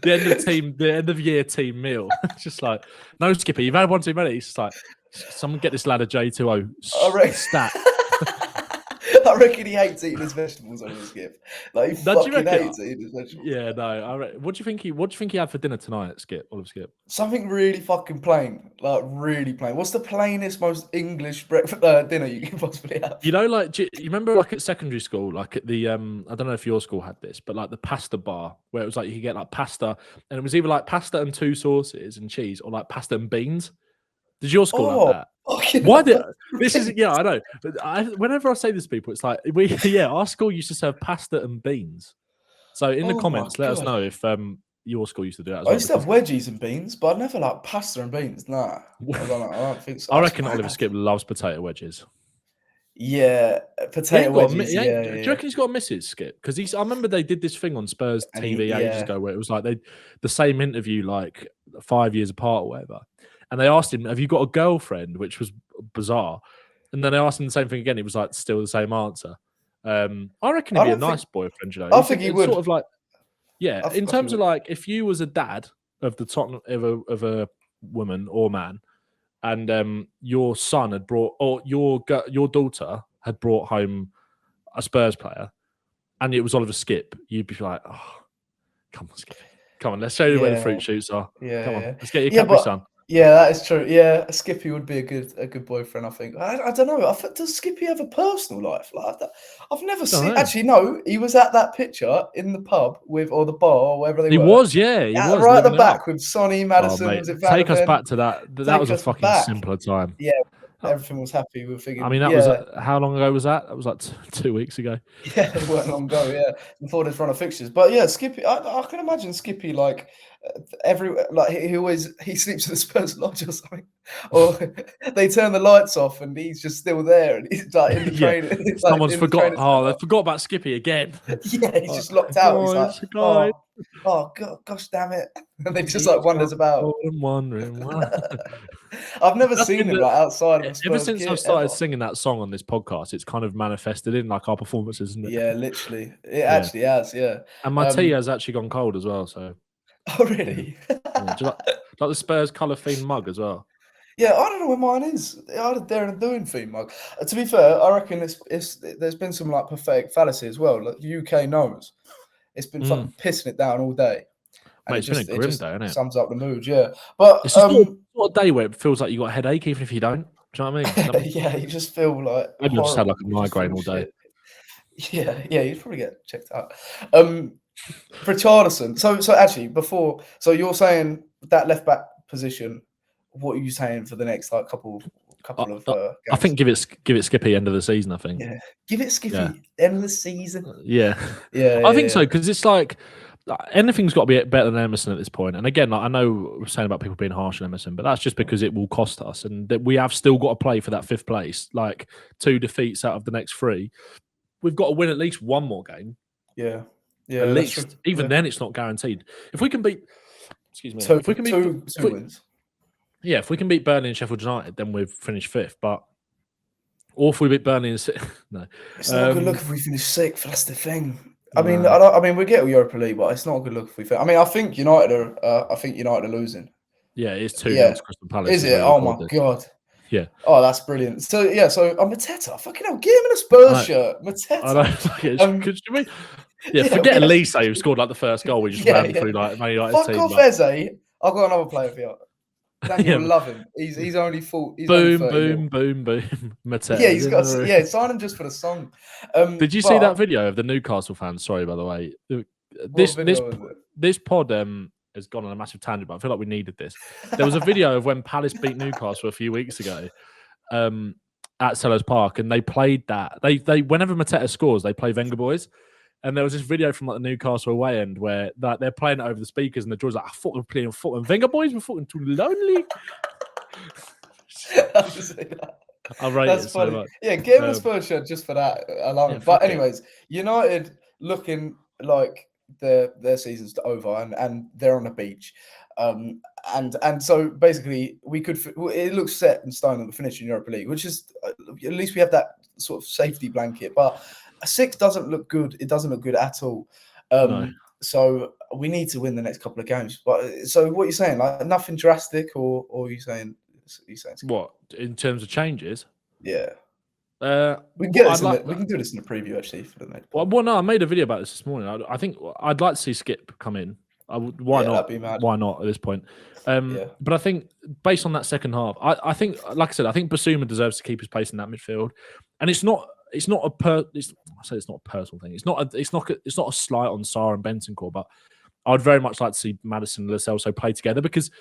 The end of year team meal. It's just like, no, Skippy, you've had one too many. It's just like, someone get this lad a J2O stat. I reckon he hates eating his vegetables on his Skip. Like he fucking hates eating his vegetables. Yeah, no. What do you think he had for dinner tonight, Oliver Skip? Something really fucking plain, like really plain. What's the plainest, most English breakfast dinner you can possibly have? You know, like, do you remember, like at secondary school, like at the I don't know if your school had this, but like the pasta bar where it was like you could get like pasta, and it was either like pasta and 2 sauces and cheese, or like pasta and beans. Did your school have that? Why did this is I know. But whenever I say this to people, it's like our school used to serve pasta and beans. So in the comments, let us know if your school used to do that as well. I used to have wedgies and beans, but I never like pasta and beans. Nah, I don't think so. I reckon Oliver Skip loves potato wedges. Yeah, potato wedges. Do you reckon he's got a Mrs. Skip? Because I remember they did this thing on Spurs TV ages ago where it was like the same interview like 5 years apart or whatever. And they asked him, "Have you got a girlfriend?" Which was bizarre. And then they asked him the same thing again. He was like, still the same answer. I reckon he'd be a nice boyfriend. You know, I think he would. Sort of like, in terms of like, if you was a dad of the Tottenham of a woman or man, and your son had brought, or your daughter had brought home a Spurs player, and it was Oliver Skip, you'd be like, "Oh, come on, Skippy, come on, let's show you where the fruit shoots are. Come on, let's get your Capri Sun." Yeah, that is true. Yeah, Skippy would be a good boyfriend, I think. I don't know. Does Skippy have a personal life like that? I've never seen. Actually, no. He was at that picture in the pub or the bar or wherever they were. He was, yeah. He was right at the back with Sonny, Madison. Take us back to that. That was a fucking simpler time. Yeah, everything was happy. We were thinking. I mean, that was how long ago was that? That was like 2 weeks ago. Yeah, it weren't long ago. Yeah, before this run of fixtures. But yeah, Skippy. I can imagine Skippy like. He sleeps in the Spurs lodge or something, or they turn the lights off and he's just still there and he's like in the training. Someone's forgot. They forgot about Skippy again. Yeah, he's just locked out. He's like, gosh, damn it! And they just like wanders about. I'm wondering why. I've never seen him like outside of ever since I've started singing that song on this podcast. It's kind of manifested in like our performances, isn't it? Yeah, literally, it actually has. Yeah, and my tea has actually gone cold as well. So. Oh really? Do you like the Spurs colour themed mug as well? Yeah, I don't know where mine is. I had a Daring and Doing theme mug. To be fair, I reckon there's been some like pathetic fallacy as well. Like the UK knows it's been Mm. fucking pissing it down all day, and Mate, it it's been a just grim day, isn't it? sums up the mood. Yeah, but It's just not a day where it feels like you got a headache, even if you don't. Do you know what I mean? yeah, you just feel like Maybe I just had like horrible. a You just migraine feel all day. shit. Yeah, you'd probably get checked out. Richarlison. So actually, so you're saying that left back position. What are you saying for the next like couple I, of I games? think give it Skippy end of the season. I think. Yeah, give it Yeah. Skippy end of the season. Yeah. Yeah, I think so because it's like anything's got to be better than Emerson at this point. And again, like, I know we're saying about people being harsh on Emerson, but that's just because it will cost us, and that we have still got to play for that 5th place. Like 2 defeats out of the next 3, we've got to win at least one more game. Yeah, at least. true. Even then, it's not guaranteed. If we can beat, excuse me, Two if we can beat two wins. Yeah, if we can beat Burnley and Sheffield United, then we've finished 5th. Or if we beat Burnley and no, It's not a good look if we finish 6th. That's the thing. I No. mean, I mean, we get Europa League, but it's not a good look if we. I mean, I think United are losing. Yeah, it's 2-0 Yeah, to Crystal Palace. is it? Oh my god. Yeah. Oh, that's brilliant. So yeah, so Mateta, fucking hell, get him in a Spurs shirt, Mateta. I know. Could you mean? Yeah, forget Elise who scored like the first goal. We just ran through like Man United. Fuck off, Eze. I've got another player for you. Daniel will love him. He's only full. He's boom, only boom. Mateta. Yeah, he's got. Sign him just for the song. Did you see that video of the Newcastle fans? Sorry, by the way. This pod has gone on a massive tangent, but I feel like we needed this. There was a video of when Palace beat Newcastle a few weeks ago at Selhurst Park, and they played that. They whenever Mateta scores, they play Wenger Boys. And there was this video from like the Newcastle away end where they're playing it over the speakers, and the George like, I thought we were playing foot, and Wenger Boys were fucking too lonely. I rate That's it funny. so much. Yeah, get him a Spurs shirt just for that alone. Yeah, but anyways, United looking like their season's over, and they're on the beach. And so basically it looks set in stone that we're finishing Europa League, which is at least we have that sort of safety blanket. But a 6 doesn't look good. It doesn't look good at all. No. So we need to win the next couple of games. But so what are you saying? Like nothing drastic, or are you saying? What in terms of changes? Yeah. We can we can do this in the preview actually for the next. Well, no, I made a video about this morning. I think I'd like to see Skip come in. Why not? That'd be mad. Why not at this point? But I think based on that second half, I think, like I said, I think Bowman deserves to keep his place in that midfield. And it's not a personal thing. It's not a slight on Sarr and Bentancur, but I would very much like to see Maddison and Lo Celso play together because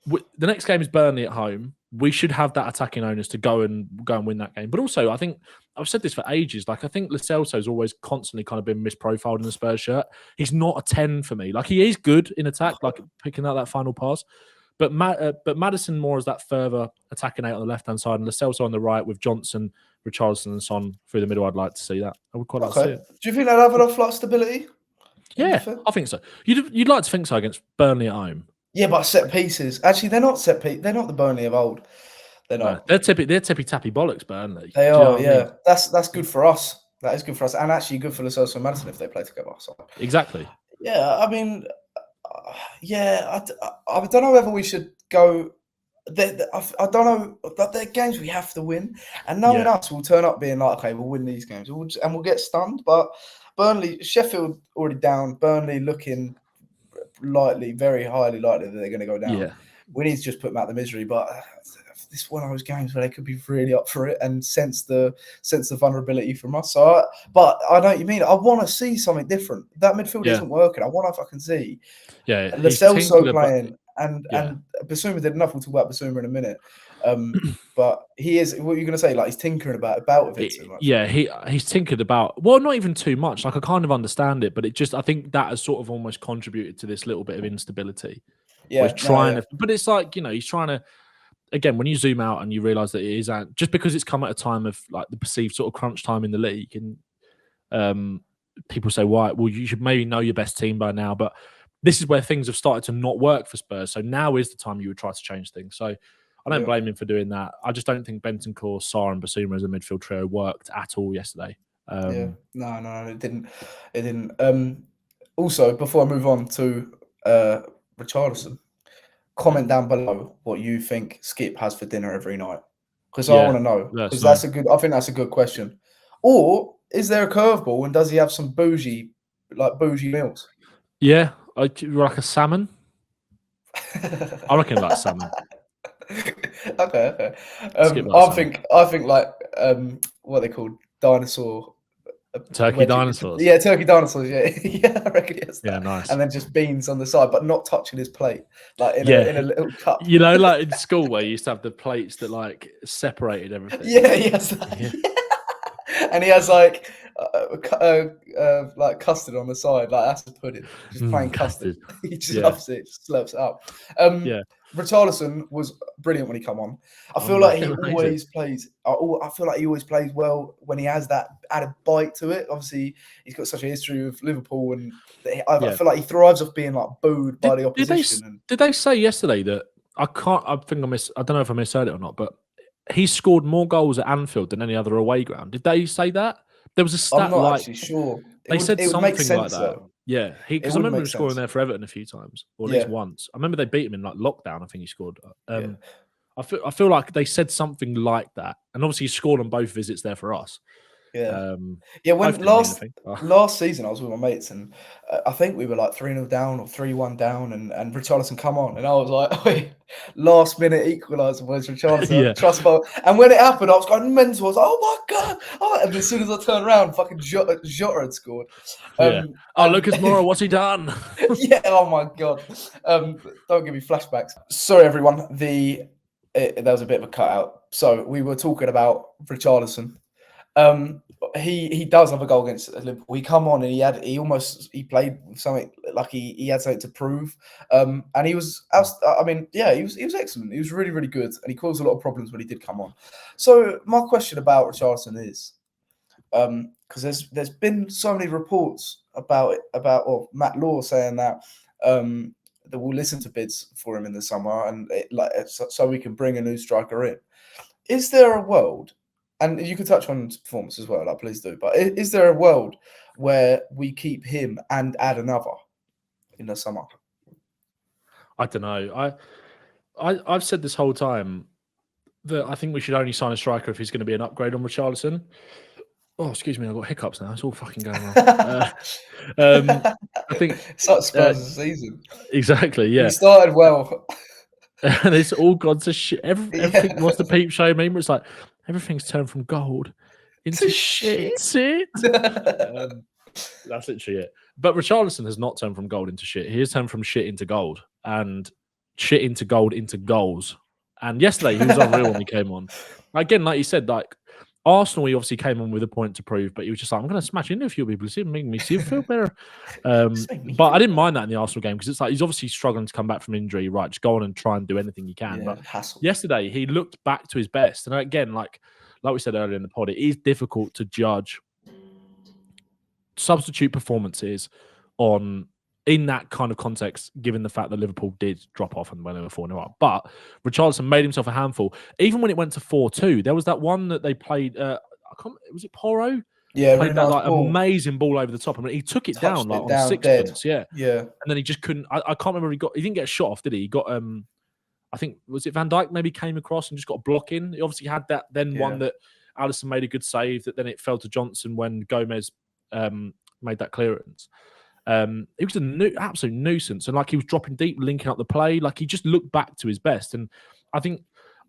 the next game is Burnley at home. We should have that attacking onus to go and win that game. But also, I think I've said this for ages. Like I think Lo Celso's always constantly kind of been misprofiled in the Spurs shirt. He's not a 10 for me. Like he is good in attack, like picking out that final pass. But Maddison more as that further attacking out on the left hand side, and Lo Celso on the right with Johnson, Richarlison, and Son through the middle. I'd like to see that. I would quite like to see it. Do you think they'll have enough like stability? Yeah, I think so. You'd like to think so against Burnley at home. Yeah, but set pieces. Actually, they're not set pieces. They're not the Burnley of old. They're not. No, they're tippy tappy bollocks, Burnley. They are. Yeah, I mean? That's good for us. That is good for us, and actually good for Lo Celso and Maddison if they play together. So. Exactly. Yeah, I mean, I don't know whether we should go. I don't know. They're games we have to win, and knowing us, we'll turn up being like, okay, we'll win these games, and we'll get stunned. But Sheffield already down. Burnley looking very highly likely that they're going to go down. Yeah. We need to just put them out of the misery. But this is one of those games where they could be really up for it and sense the vulnerability from us. So, but I know what you mean. I want to see something different. That midfield isn't working. I want to fucking see. Yeah. Lo Celso playing and Bowman did enough. We'll talk about Bowman in a minute. But he is. What are you going to say? Like he's tinkering about with it too much. Yeah, he's tinkered about. Well, not even too much. Like I kind of understand it, but I think that has sort of almost contributed to this little bit of instability. Yeah, but it's like he's trying to. Again, when you zoom out and you realise that it is just because it's come at a time of like the perceived sort of crunch time in the league, and people say, "Why? Well, you should maybe know your best team by now." But this is where things have started to not work for Spurs. So now is the time you would try to change things. So I don't blame him for doing that. I just don't think Bentancur, Sarr, and Bowman as a midfield trio worked at all yesterday. No, it didn't. It didn't. Also, before I move on to Richarlison, comment down below what you think Skip has for dinner every night, because I Yeah, want to know. let us Because know. I think that's a good question. Or is there a curveball, and does he have some bougie meals? Yeah, like a salmon. I reckon like salmon. Okay. Skip like salmon. I think like what are they called, dinosaur. Turkey dinosaurs. Yeah, turkey dinosaurs. Yeah, yeah, I reckon yes. Yeah, nice. And then just beans on the side, but not touching his plate, like in a little cup. You know, like in school where you used to have the plates that like separated everything. Yeah, yes. Yeah. And he has like custard on the side, like that's the pudding, just plain custard. He just loves it, just slurps it up. Yeah. Richarlison was brilliant when he come on. I feel like he always plays. I feel like he always plays well when he has that added bite to it. Obviously, he's got such a history with Liverpool, and I feel like he thrives off being like booed by the opposition. Did they say yesterday that I don't know if I misheard it or not, but he scored more goals at Anfield than any other away ground? Did they say that? There was a stat. I'm not actually sure. They said something like that. Though. Yeah, because I remember him scoring there for Everton a few times, or at least once. I remember they beat him in like lockdown. I think he scored. I feel like they said something like that, and obviously he scored on both visits there for us. Yeah, when last season I was with my mates, and I think we were like 3-0 down or 3-1 down, and Richarlison come on, and I was like, wait, last minute equaliser was Richarlison, trust ball. And when it happened, I was going mental. I was like, oh my god! And as soon as I turned around, fucking Jota had scored. Lucas Moura, what's he done? Yeah, oh my god! Don't give me flashbacks. Sorry, everyone. There was a bit of a cutout. So we were talking about Richarlison. He does have a goal against Liverpool. He come on and he played something like he had something to prove. And he was he was excellent. He was really, really good, and he caused a lot of problems when he did come on. So my question about Richarlison is, because there's been so many reports about Matt Law saying that that we'll listen to bids for him in the summer, and so we can bring a new striker in. Is there a world? And you can touch on performance as well, like please do. But is there a world where we keep him and add another in the summer? I don't know. I've said this whole time that I think we should only sign a striker if he's going to be an upgrade on Richarlison. Oh, excuse me, I've got hiccups now. It's all fucking going wrong. I think it's like Spurs season. Exactly. Yeah. We started well. And it's all gone to shit. Everything wants the peep show meme. It's like everything's turned from gold into shit. That's literally it. But Richarlison has not turned from gold into shit. He has turned from shit into gold, and shit into gold into goals. And yesterday he was unreal when he came on. Again, like you said, like Arsenal, he obviously came on with a point to prove, but he was just like, I'm going to smash into a few people to make me feel better. But I didn't mind that in the Arsenal game, because it's like he's obviously struggling to come back from injury, right? Just go on and try and do anything you can. But yesterday, he looked back to his best. And again, like we said earlier in the pod, it is difficult to judge substitute performances in that kind of context, given the fact that Liverpool did drop off and when they were 4-0 up. But Richarlison made himself a handful. Even when it went to 4-2, there was that one that they played, was it Porro? Yeah, played really that nice amazing ball over the top. I mean, he took it down like on sixpence. Yeah. And then he just couldn't, I can't remember, he didn't get a shot off, did he? He got, I think, was it Van Dijk maybe came across and just got a block in? He obviously had that, one that Alisson made a good save, that then it fell to Johnson when Gomez made that clearance. It was an absolute nuisance, and like he was dropping deep, linking up the play. Like he just looked back to his best, and I think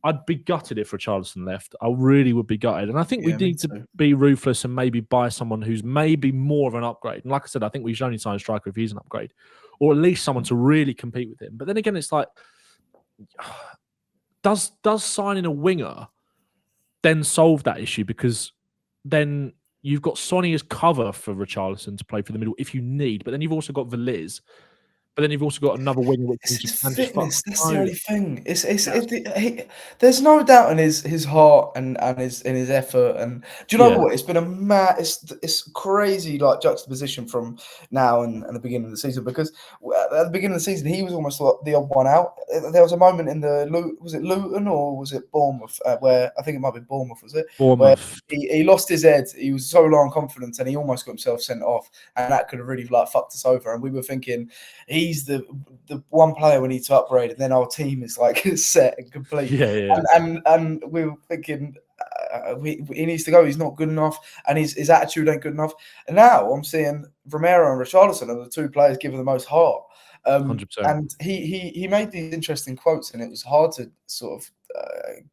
I'd be gutted if Richarlison left. I really would be gutted, and I think we need to be ruthless and maybe buy someone who's maybe more of an upgrade. And like I said, I think we should only sign a striker if he's an upgrade, or at least someone to really compete with him. But then again, it's like, does signing a winger then solve that issue? Because then you've got Sonny as cover for Richarlison to play for the middle if you need, but then you've also got Veliz. But then you've also got another winger. Which it's his fitness. That's the only thing. There's no doubt in his heart and his effort. And do you know what? It's been a mad. It's crazy like juxtaposition from now and the beginning of the season, because at the beginning of the season he was almost like the odd one out. There was a moment in was it Luton or was it Bournemouth where I think it might be Bournemouth, was it? Bournemouth. Where he lost his head. He was so low on confidence and he almost got himself sent off, and that could have really like fucked us over. And we were thinking he he's the one player we need to upgrade, and then our team is like set and complete. Yeah. And we were thinking he needs to go. He's not good enough, and his attitude ain't good enough. And now I'm seeing Romero and Richarlison are the two players giving the most heart. 100%. And he made these interesting quotes, and it was hard to sort of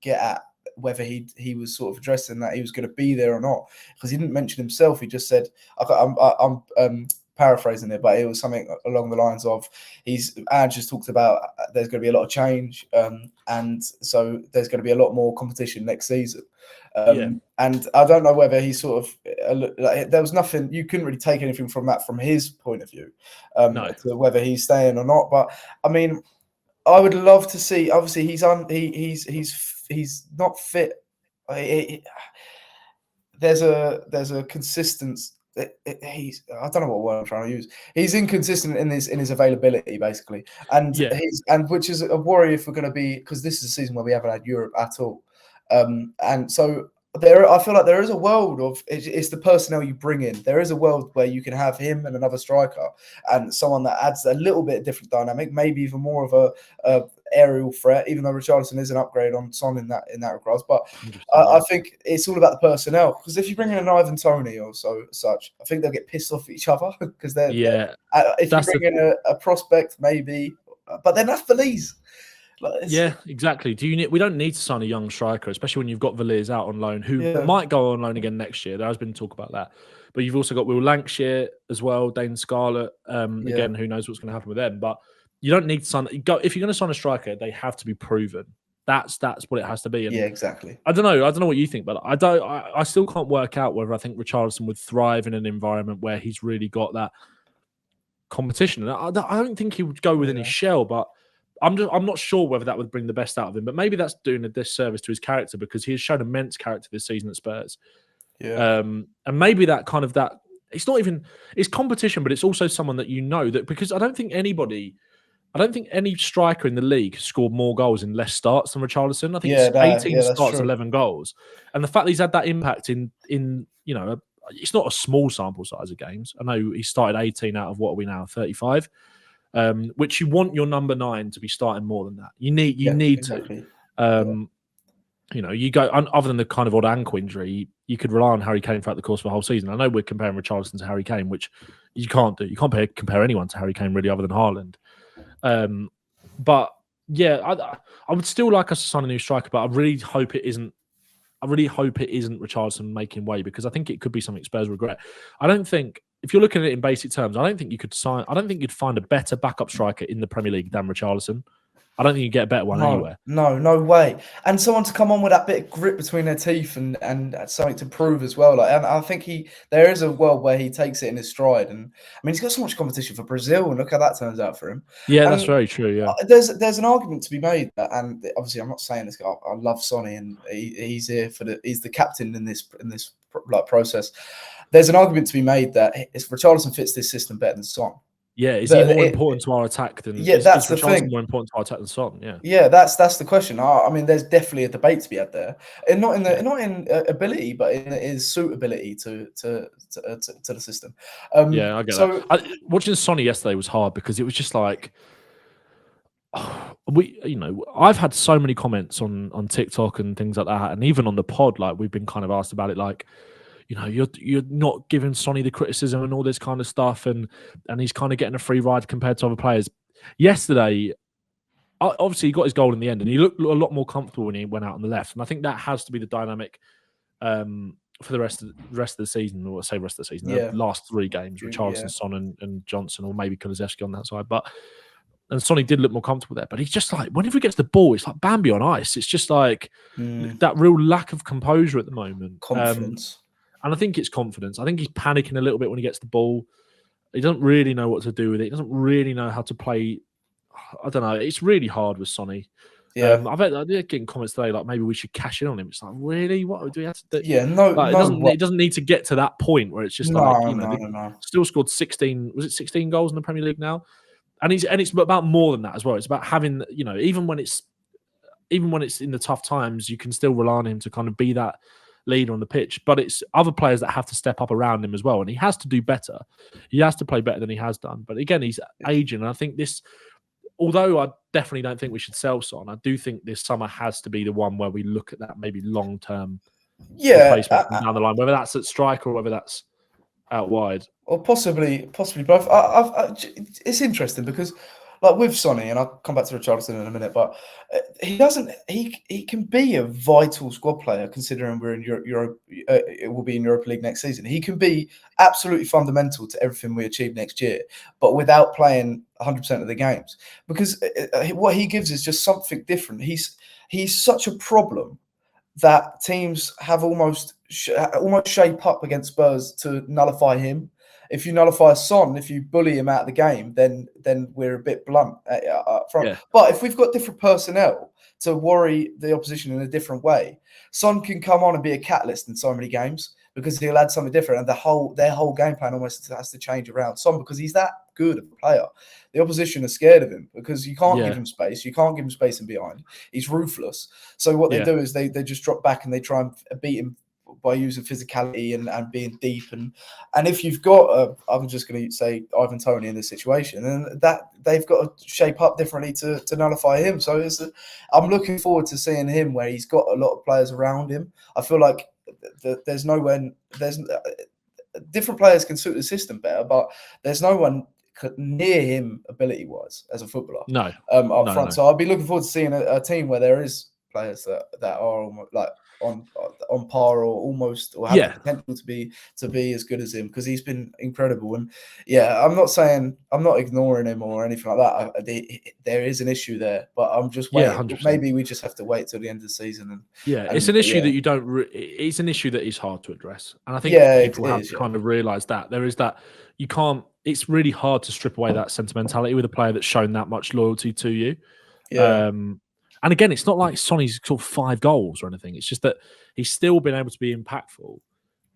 get at whether he was sort of addressing that he was going to be there or not, because he didn't mention himself. He just said, I'm paraphrasing it, but it was something along the lines of Ange just talked about there's going to be a lot of change, and so there's going to be a lot more competition next season. And I don't know whether he sort of there was nothing, you couldn't really take anything from that from his point of view, No. to whether he's staying or not. But I mean, I would love to see. Obviously, he's not fit. There's a consistency. I don't know what word I'm trying to use. He's inconsistent in his availability, basically, and which is a worry if we're going to be, because this is a season where we haven't had Europe at all, and so I feel like there is a world of it's the personnel you bring in. There is a world where you can have him and another striker and someone that adds a little bit of different dynamic, maybe even more of a aerial threat, even though Richarlison is an upgrade on Son in that regards. But I think it's all about the personnel, because if you bring in an Ivan Toney or such, I think they'll get pissed off at each other because if you bring in a prospect, maybe, but then that's Feliz. Yeah, exactly. We don't need to sign a young striker, especially when you've got Villiers out on loan, who might go on loan again next year. There has been talk about that. But you've also got Will Lancashire as well, Dane Scarlett. Again, who knows what's going to happen with them. But you don't need to sign. If you're going to sign a striker, they have to be proven. That's what it has to be. And exactly. I don't know what you think, but I still can't work out whether I think Richarlison would thrive in an environment where he's really got that competition. And I don't think he would go within his shell, but I'm not sure whether that would bring the best out of him, but maybe that's doing a disservice to his character, because he has shown immense character this season at Spurs. And maybe that it's competition, but it's also someone that because I don't think any striker in the league scored more goals in less starts than Richarlison. I think it's 18 starts, 11 goals, and the fact that he's had that impact in it's not a small sample size of games. I know he started 18 out of what are we now 35. Which you want your number 9 to be starting more than that. You need exactly. to. You go other than the kind of odd ankle injury, you could rely on Harry Kane throughout the course of the whole season. I know we're comparing Richarlison to Harry Kane, which you can't do. You can't compare anyone to Harry Kane really, other than Haaland. But yeah, I would still like us to sign a new striker, but I really hope it isn't Richarlison making way, because I think it could be something Spurs regret. I don't think, if you're looking at it in basic terms, I don't think you'd find a better backup striker in the Premier League than Richarlison. I don't think you get a better one anywhere. No way. And someone to come on with that bit of grit between their teeth and something to prove as well. And I think there is a world where he takes it in his stride. And I mean, he's got so much competition for Brazil, and look how that turns out for him. Yeah, that's very true. Yeah, there's an argument to be made, and obviously I'm not saying this guy. I love Sonny, and he's here he's the captain in this process. There's an argument to be made that Richarlison fits this system better than Son. Yeah, is he more important to our attack than? That's the thing. More important to our attack than Son. Yeah, that's the question. I mean, there's definitely a debate to be had there, and not in ability, but in his suitability to the system. I get that. Watching Sonny yesterday was hard, because it was just like I've had so many comments on TikTok and things like that, and even on the pod, like we've been kind of asked about it, like, you're not giving Sonny the criticism and all this kind of stuff, and he's kind of getting a free ride compared to other players. Yesterday, obviously he got his goal in the end, and he looked a lot more comfortable when he went out on the left, and I think that has to be the dynamic for the rest of the season, or say rest of the season, the last 3 games, Richarlison, Son and Johnson, or maybe Kulusevski on that side, and Sonny did look more comfortable there, but he's just like, whenever he gets the ball, it's like Bambi on ice. It's just like that real lack of composure at the moment. Confidence. And I think it's confidence. I think he's panicking a little bit when he gets the ball. He doesn't really know what to do with it. He doesn't really know how to play. I don't know. It's really hard with Sonny. Yeah. I bet they're getting comments today like maybe we should cash in on him. It's like, really? What do we have to do? Yeah, no. It doesn't need to get to that point where it's just no. Still scored 16. Was it 16 goals in the Premier League now? And it's about more than that as well. It's about having, even when it's in the tough times, you can still rely on him to kind of be that leader on the pitch, but it's other players that have to step up around him as well. And he has to do better. He has to play better than he has done. But again, he's aging. And I think this, although I definitely don't think we should sell Son, I do think this summer has to be the one where we look at that maybe long-term replacement down the line, whether that's at striker or whether that's out wide. Or possibly both. It's interesting because, like with Sonny, and I'll come back to Richarlison in a minute, but he doesn't. He can be a vital squad player considering we're in Europe. It will be in Europa League next season. He can be absolutely fundamental to everything we achieve next year, but without playing 100% of the games, because what he gives is just something different. He's such a problem that teams have almost shape up against Spurs to nullify him. If you nullify Son, if you bully him out of the game, then we're a bit blunt up front. Yeah. But if we've got different personnel to worry the opposition in a different way, Son can come on and be a catalyst in so many games because he'll add something different, and their whole game plan almost has to change around Son because he's that good of a player. The opposition are scared of him because you can't give him space. You can't give him space in behind. He's ruthless. So what they do is they just drop back and they try and beat him by using physicality and being deep. And if you've got, I'm just going to say Ivan Toney in this situation, and that they've got to shape up differently to nullify him. So I'm looking forward to seeing him where he's got a lot of players around him. I feel like there's different players can suit the system better, but there's no one near him ability-wise as a footballer. No, up front. No. So I'll be looking forward to seeing a team where there is players that are almost like on par or almost or have the potential to be as good as him because he's been incredible. And I'm not ignoring him or anything like that. There is an issue there, but I'm just waiting. Maybe we just have to wait till the end of the season. And it's an issue that you don't. It's an issue that is hard to address, and I think people have to kind of realise that there is that you can't. It's really hard to strip away that sentimentality with a player that's shown that much loyalty to you. Yeah. And again, it's not like Sonny's sort of 5 goals or anything. It's just that he's still been able to be impactful.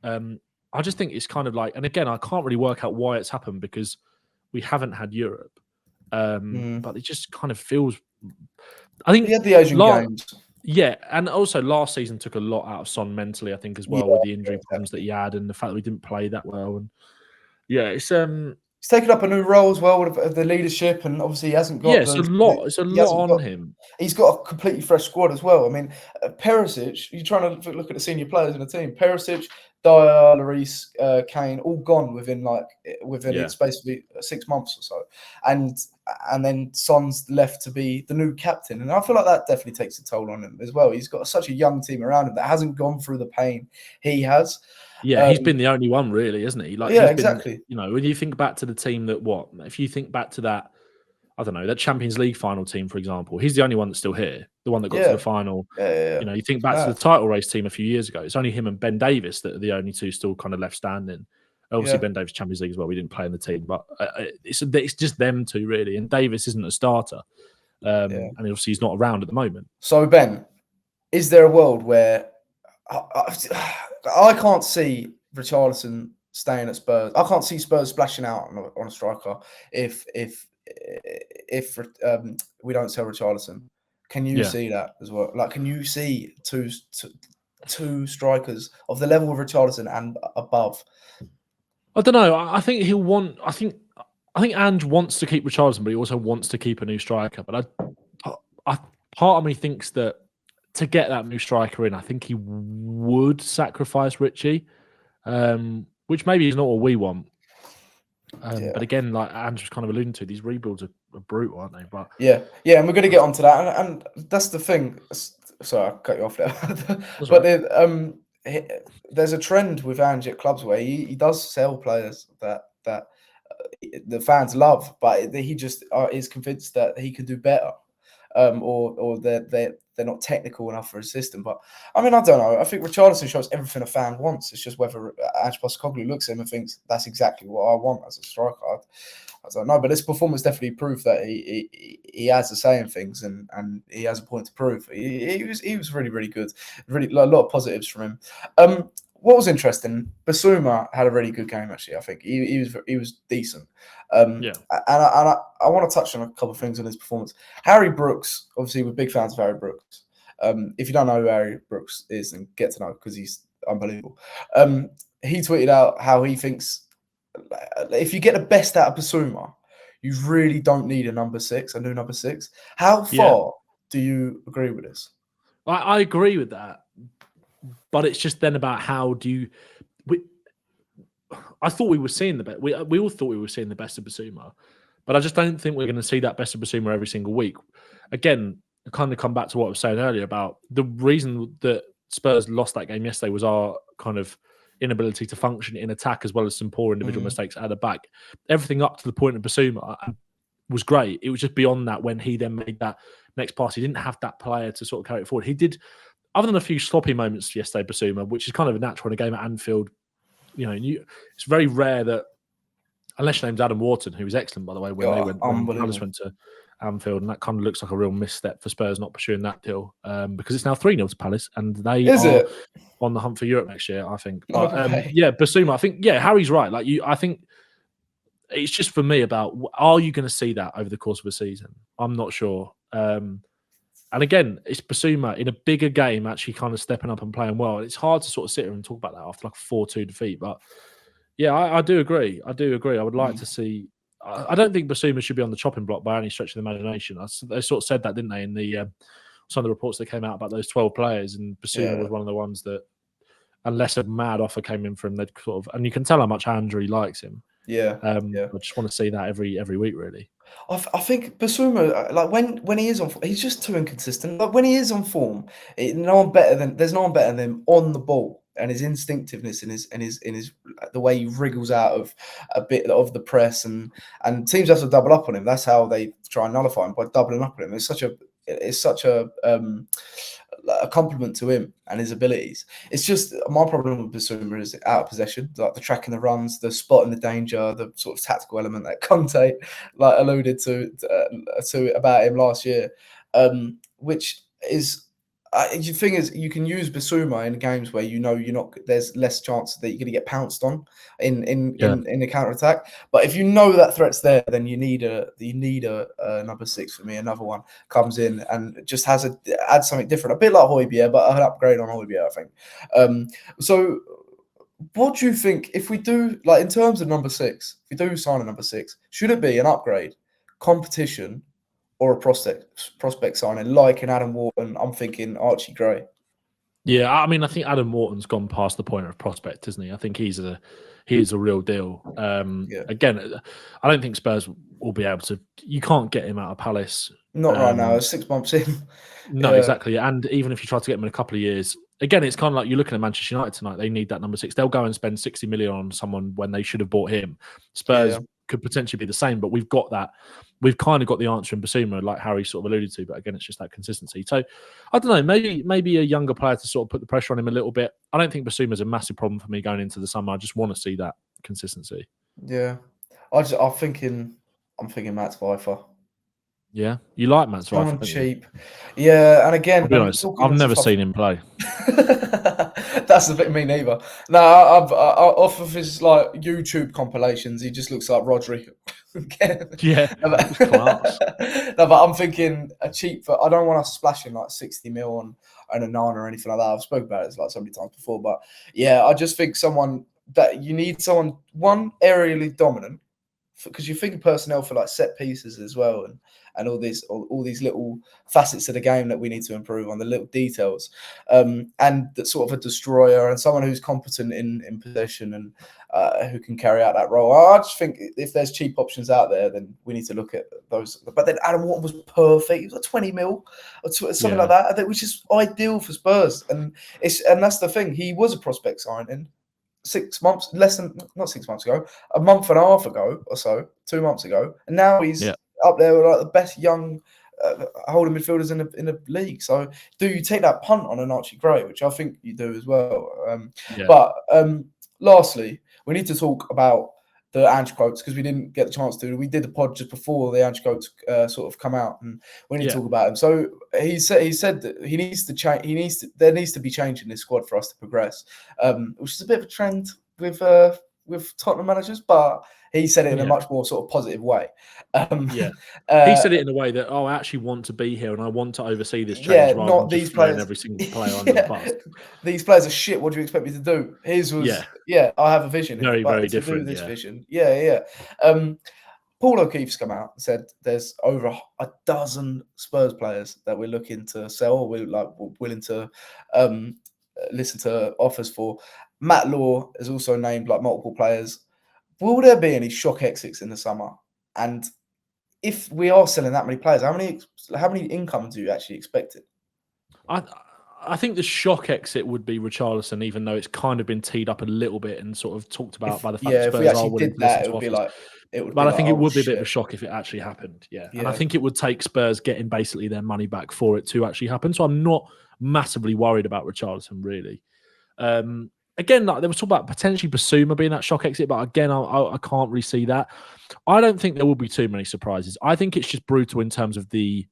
I just think it's kind of like, and again, I can't really work out why it's happened because we haven't had Europe. But it just kind of feels. I think we had the Asian games. Yeah, and also last season took a lot out of Son mentally, I think, as well, with the injury problems that he had and the fact that we didn't play that well. And it's he's taken up a new role as well with the leadership, and obviously he hasn't got. It's a lot on him. He's got a completely fresh squad as well. I mean, Perisic. You're trying to look at the senior players in the team. Perisic, Dyer, Lloris, Kane, all gone within the space of 6 months or so, and then Son's left to be the new captain, and I feel like that definitely takes a toll on him as well. He's got such a young team around him that hasn't gone through the pain he has. Yeah, he's been the only one, really, isn't he? Like, exactly. When you think back to the team if you think back to that, I don't know, that Champions League final team, for example, he's the only one that's still here, the one that got to the final. You think back to the title race team a few years ago, it's only him and Ben Davis that are the only two still kind of left standing. Obviously, Ben Davis Champions League as well. We didn't play in the team, but it's just them two, really. And Davis isn't a starter. And obviously he's not around at the moment. So, Ben, is there a world where I can't see Richarlison staying at Spurs? I can't see Spurs splashing out on a striker if we don't sell Richarlison. Can you see that as well? Like, can you see two strikers of the level of Richarlison and above? I don't know. I think he'll want. I think Ange wants to keep Richarlison, but he also wants to keep a new striker. But part of me thinks that to get that new striker in, I think he would sacrifice Richie, which maybe is not what we want. But again, like Andrew's kind of alluding to, these rebuilds are brutal, aren't they? But and we're going to get onto that, and that's the thing. Sorry, I cut you off there. But there's a trend with Ange at clubs where he does sell players that the fans love, but he just is convinced that he can do better, or they're not technical enough for his system. But I mean, I don't know. I think Richarlison shows everything a fan wants. It's just whether Ange Postecoglou looks at him and thinks that's exactly what I want as a striker. I don't know, but this performance definitely proved that he has a say in things and he has a point to prove. He was really, really good. Really, a lot of positives from him. What was interesting, Basuma had a really good game. Actually, I think he was decent. And I want to touch on a couple of things on his performance. Harry Brooks, obviously, we're big fans of Harry Brooks. If you don't know who Harry Brooks is, then get to know because he's unbelievable. He tweeted out how he thinks if you get the best out of Basuma, you really don't need a number 6, a new number 6. How far do you agree with this? I agree with that, but it's just then about how do you. I thought we were seeing the best. We all thought we were seeing the best of Basuma, but I just don't think we're going to see that best of Basuma every single week. Again, kind of come back to what I was saying earlier about the reason that Spurs lost that game yesterday was our kind of inability to function in attack as well as some poor individual mistakes at the back. Everything up to the point of Basuma was great. It was just beyond that when he then made that next pass. He didn't have that player to sort of carry it forward. He did, other than a few sloppy moments yesterday, Basuma, which is kind of a natural in a game at Anfield. It's very rare that, unless your name's Adam Wharton, who was excellent, by the way, when Palace went to Anfield, and that kind of looks like a real misstep for Spurs not pursuing that deal because it's now 3-0 to Palace, and they are on the hunt for Europe next year, I think. But Basuma, I think, Harry's right. I think it's just for me about, are you going to see that over the course of a season? I'm not sure. And again, it's Basuma in a bigger game actually kind of stepping up and playing well. It's hard to sort of sit here and talk about that after like a 4-2 defeat. But I do agree. I would like to see. I don't think Basuma should be on the chopping block by any stretch of the imagination. They sort of said that, didn't they, in the some of the reports that came out about those 12 players, and Basuma was one of the ones that, unless a mad offer came in for him, they'd sort of, and you can tell how much Andrew likes him. I just want to see that every week, really. I think Basuma, like when he is on form, he's just too inconsistent. Like when he is on form, there's no one better than him on the ball, and his instinctiveness and his the way he wriggles out of a bit of the press, and teams have to double up on him. That's how they try and nullify him, by doubling up on him. It's such a compliment to him and his abilities. It's just my problem with Basuma is out of possession, like the tracking the runs, the spotting the danger, the sort of tactical element that Conte alluded to about him last year, which is. The thing is, you can use Basuma in games where you're not. There's less chance that you're going to get pounced on in the counter attack. But if you know that threat's there, then you need a number 6 for me. Another one comes in and just adds something different, a bit like Højbjerg, but an upgrade on Højbjerg, I think. So, what do you think if we do, like in terms of number 6? If we do sign a number 6, should it be an upgrade, competition, or a prospect signing like an Adam Wharton? I'm thinking Archie Gray. Yeah, I mean, I think Adam Wharton's gone past the point of prospect, isn't he? I think he's a real deal. Again, I don't think Spurs will be able to. You can't get him out of Palace. Not right now. 6 months in. No, exactly. And even if you try to get him in a couple of years, again, it's kind of like you're looking at Manchester United tonight. They need that number 6. They'll go and spend 60 million on someone when they should have bought him. Spurs could potentially be the same, but we've got that. We've kind of got the answer in Basuma, like Harry sort of alluded to, but again, it's just that consistency. So, I don't know, maybe a younger player to sort of put the pressure on him a little bit. I don't think Basuma is a massive problem for me going into the summer. I just want to see that consistency. Yeah, I'm thinking Matt Pfeiffer. Yeah, you like Matt Pfeiffer? Cheap. Yeah, and again, I'll be honest, I've never seen him play. That's the bit me neither. No, off of his like YouTube compilations, he just looks like Rodri. Yeah, class. No, but I'm thinking a cheap. I don't want to splash in like 60 mil on a Nana or anything like that. I've spoken about it like so many times before, but yeah, I just think someone that you need someone aerially dominant, because you're thinking personnel for like set pieces as well, and all these little facets of the game that we need to improve on, the little details, and that sort of a destroyer and someone who's competent in possession and who can carry out that role. I just think if there's cheap options out there, then we need to look at those. But then Adam Wharton was perfect. He was like 20 mil or something like that, which is ideal for Spurs. And that's the thing. He was a prospect signing 6 months, not 6 months ago, a month and a half ago or so, 2 months ago, and now he's up there with like the best young holding midfielders in the league. So, do you take that punt on an Archie Gray, which I think you do as well? But lastly, we need to talk about the Ange quotes, because we didn't get the chance to. We did the pod just before the Ange quotes sort of come out, and we need to talk about him. So he said that he needs to change. There needs to be change in this squad for us to progress, which is a bit of a trend with with Tottenham managers, but he said it in a Yeah. much more sort of positive way. Yeah. He said it in a way that, I actually want to be here and I want to oversee this change rather than just throwing every single player under the bus. These players are shit. What do you expect me to do? His was, I have a vision here, very, but very to different. do this vision. Paul O'Keefe's come out and said there's over a dozen Spurs players that we're looking to sell, or we're willing to listen to offers for. Matt Law has also named like multiple players. Will there be any shock exits in the summer? And if we are selling that many players, how many income do you actually expect it? I think the shock exit would be Richarlison, even though it's kind of been teed up a little bit and sort of talked about by the fact that Spurs are willing to listen to offers. But I think it would be a bit of a shock if it actually happened. Yeah. And I think it would take Spurs getting basically their money back for it to actually happen. So I'm not massively worried about Richarlison, really. Again, like, there was talk about potentially Basuma being that shock exit, but again, I can't really see that. I don't think there will be too many surprises. I think it's just brutal in terms of the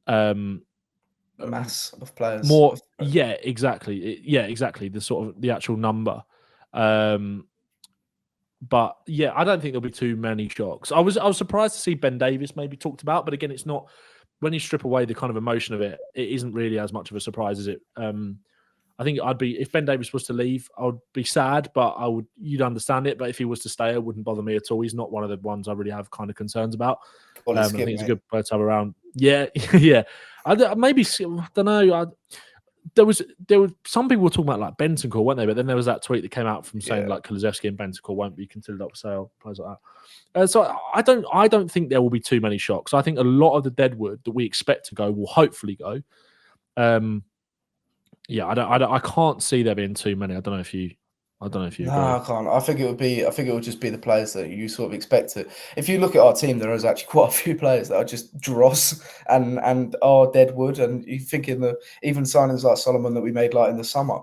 mass of players. Exactly. Exactly. The sort of the actual number. But yeah, I don't think there'll be too many shocks. I was surprised to see Ben Davies maybe talked about, but again, it's not, when you strip away the kind of emotion of it, it isn't really as much of a surprise, is it? I think if Ben Davies was to leave, I would be sad, but you'd understand it. But if he was to stay, it wouldn't bother me at all. He's not one of the ones I really have kind of concerns about. I think he's a good player to have around. Yeah, yeah. I don't know. There was some people were talking about like Bentancur, weren't they? But then there was that tweet that came out from saying like Kulusevski and Bentancur won't be considered up for sale, players like that. So I don't think there will be too many shocks. I think a lot of the deadwood that we expect to go will hopefully go. I can't see there being too many. I don't know if you agree. I can't. I think it would just be the players that you sort of expect it. If you look at our team, there is actually quite a few players that are just dross and are deadwood. And you think even signings like Solomon that we made like in the summer,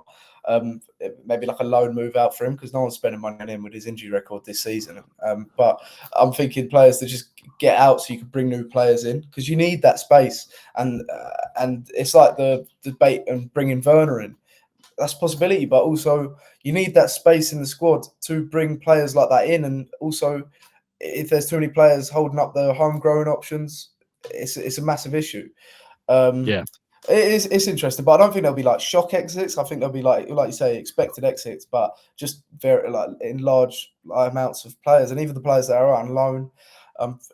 maybe like a loan move out for him because no one's spending money on him with his injury record this season. But I'm thinking players that just get out so you can bring new players in because you need that space. And it's like the debate and bringing Werner in. That's a possibility, but also you need that space in the squad to bring players like that in. And also, if there's too many players holding up the homegrown options, it's a massive issue. It's interesting, but I don't think there'll be like shock exits. I think there'll be like you say, expected exits, but just very like in large amounts of players, and even the players that are on loan,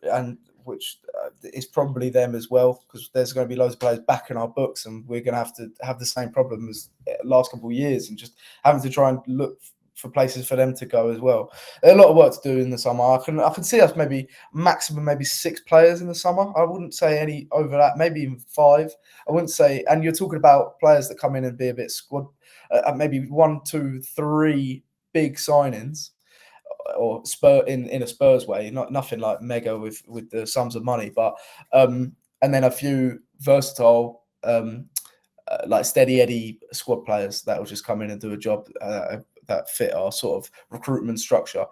and which is probably them as well, because there's going to be loads of players back in our books, and we're going to have the same problem as last couple of years, and just having to try and look for places for them to go as well. There's a lot of work to do in the summer. I can see us maybe maximum 6 players in the summer. I wouldn't say any over that, maybe even 5. I wouldn't say, and you're talking about players that come in and be a bit squad, maybe 1, 2, 3 big signings. Or in a Spurs way, nothing like mega with the sums of money, but and then a few versatile, like steady Eddie squad players that will just come in and do a job that fit our sort of recruitment structure.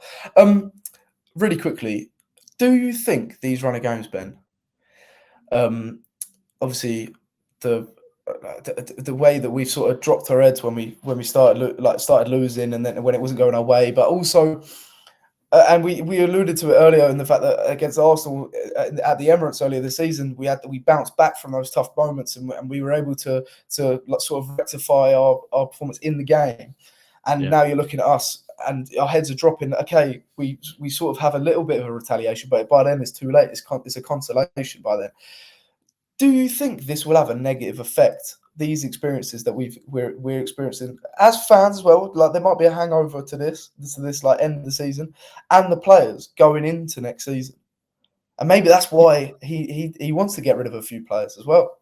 Really quickly, do you think these run of games, Ben? Obviously, the way that we've sort of dropped our heads when we started losing, and then when it wasn't going our way, but also. And we alluded to it earlier in the fact that against Arsenal at the Emirates earlier this season, we bounced back from those tough moments, and we were able to sort of rectify our performance in the game. And now you're looking at us, and our heads are dropping. Okay, we sort of have a little bit of a retaliation, but by then it's too late. It's a consolation by then. Do you think this will have a negative effect? These experiences that we're experiencing as fans as well, like there might be a hangover to this like end of the season, and the players going into next season, and maybe that's why he wants to get rid of a few players as well.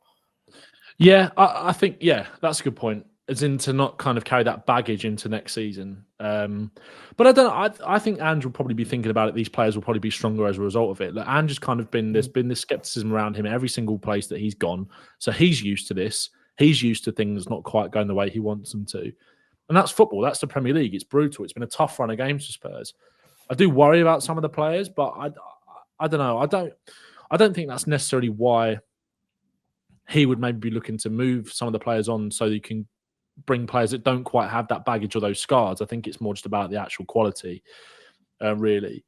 Yeah, I think that's a good point. As in to not kind of carry that baggage into next season. But I don't know. I think Ange will probably be thinking about it. These players will probably be stronger as a result of it. Like Ange has kind of there's been this skepticism around him every single place that he's gone. So he's used to this. He's used to things not quite going the way he wants them to. And that's football. That's the Premier League. It's brutal. It's been a tough run of games for Spurs. I do worry about some of the players, but I don't know. I don't think that's necessarily why he would maybe be looking to move some of the players on so you can bring players that don't quite have that baggage or those scars. I think it's more just about the actual quality, really.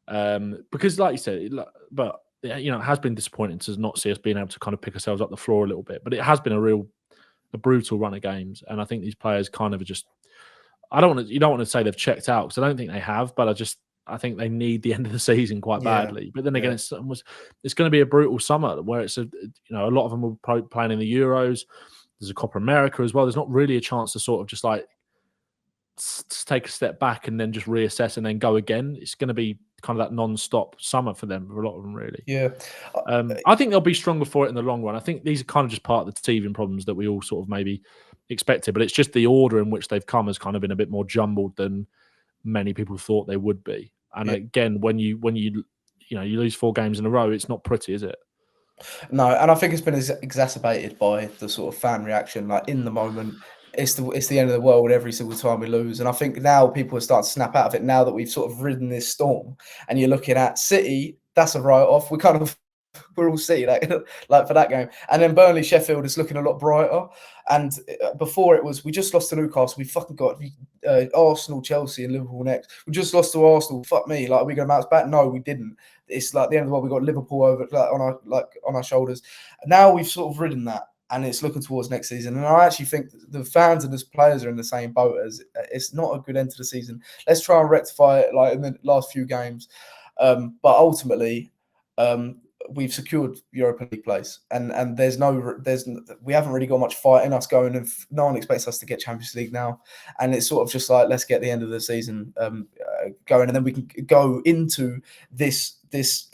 Because, like you said, but it has been disappointing to not see us being able to kind of pick ourselves up the floor a little bit. But it has been a brutal run of games, and I think these players kind of are just. You don't want to say they've checked out, because I don't think they have, but I think they need the end of the season quite badly. But then again, it's going to be a brutal summer where it's a lot of them will be playing in the Euros. There's a Copa America as well. There's not really a chance to sort of just like take a step back and then just reassess and then go again. It's going to be kind of that non-stop summer for them, for a lot of them, really. Yeah. I think they'll be stronger for it in the long run. I think these are kind of just part of the teething problems that we all sort of maybe expected, but it's just the order in which they've come has kind of been a bit more jumbled than many people thought they would be. And again, when you lose 4 games in a row, it's not pretty, is it? No, and I think it's been exacerbated by the sort of fan reaction. Like, in the moment, it's the end of the world every single time we lose. And I think now people are starting to snap out of it now that we've sort of ridden this storm. And you're looking at City, that's a write-off. We're all City like for that game. And then Burnley, Sheffield is looking a lot brighter. And before it was, we just lost to Newcastle. We fucking got Arsenal, Chelsea, and Liverpool next. We just lost to Arsenal. Fuck me. Like, are we going to bounce back? No, we didn't. It's like the end of the world. We got Liverpool over on our shoulders. Now we've sort of ridden that, and it's looking towards next season. And I actually think the fans and the players are in the same boat as it's not a good end to the season. Let's try and rectify it like in the last few games. But ultimately, we've secured Europa League place, and we haven't really got much fight in us going, and no one expects us to get Champions League now. And it's sort of just like, let's get the end of the season going, and then we can go into this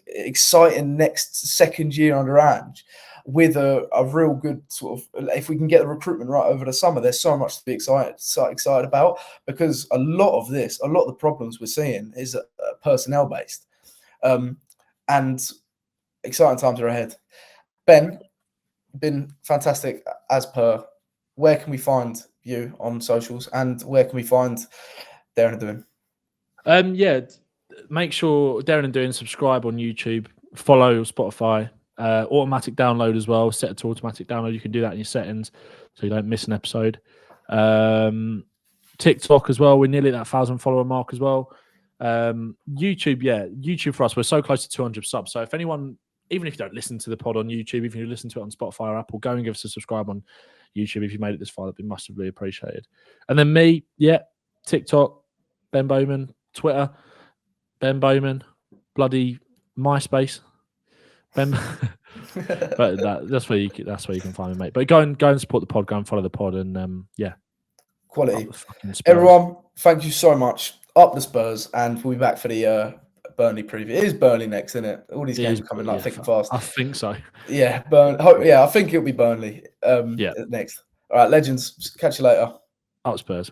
exciting next second year under Ange with a real good sort of, if we can get the recruitment right over the summer, there's so much to be excited about, because a lot of the problems we're seeing is personnel based, and exciting times are ahead. Ben, been fantastic as per. Where can we find you on socials, and where can we find Darren and Doing? Make sure Darren and Doing, subscribe on YouTube, follow Spotify, automatic download as well. Set it to automatic download. You can do that in your settings so you don't miss an episode. TikTok as well. We're nearly at that 1,000 follower mark as well. YouTube for us. We're so close to 200 subs. So if anyone, even if you don't listen to the pod on YouTube, if you listen to it on Spotify or Apple, go and give us a subscribe on YouTube. If you made it this far, that'd be massively appreciated. And then me, TikTok, Ben Bowman, Twitter, Ben Bowman, bloody MySpace, Ben. But that's where you can find me, mate. But go and support the pod. Go and follow the pod, and quality. Everyone, thank you so much. Up the Spurs, and we'll be back for the Burnley preview. It is Burnley next, isn't it? All these games are coming thick and fast. I think so. Yeah, I think it'll be Burnley next. All right, legends. Catch you later. Up Spurs.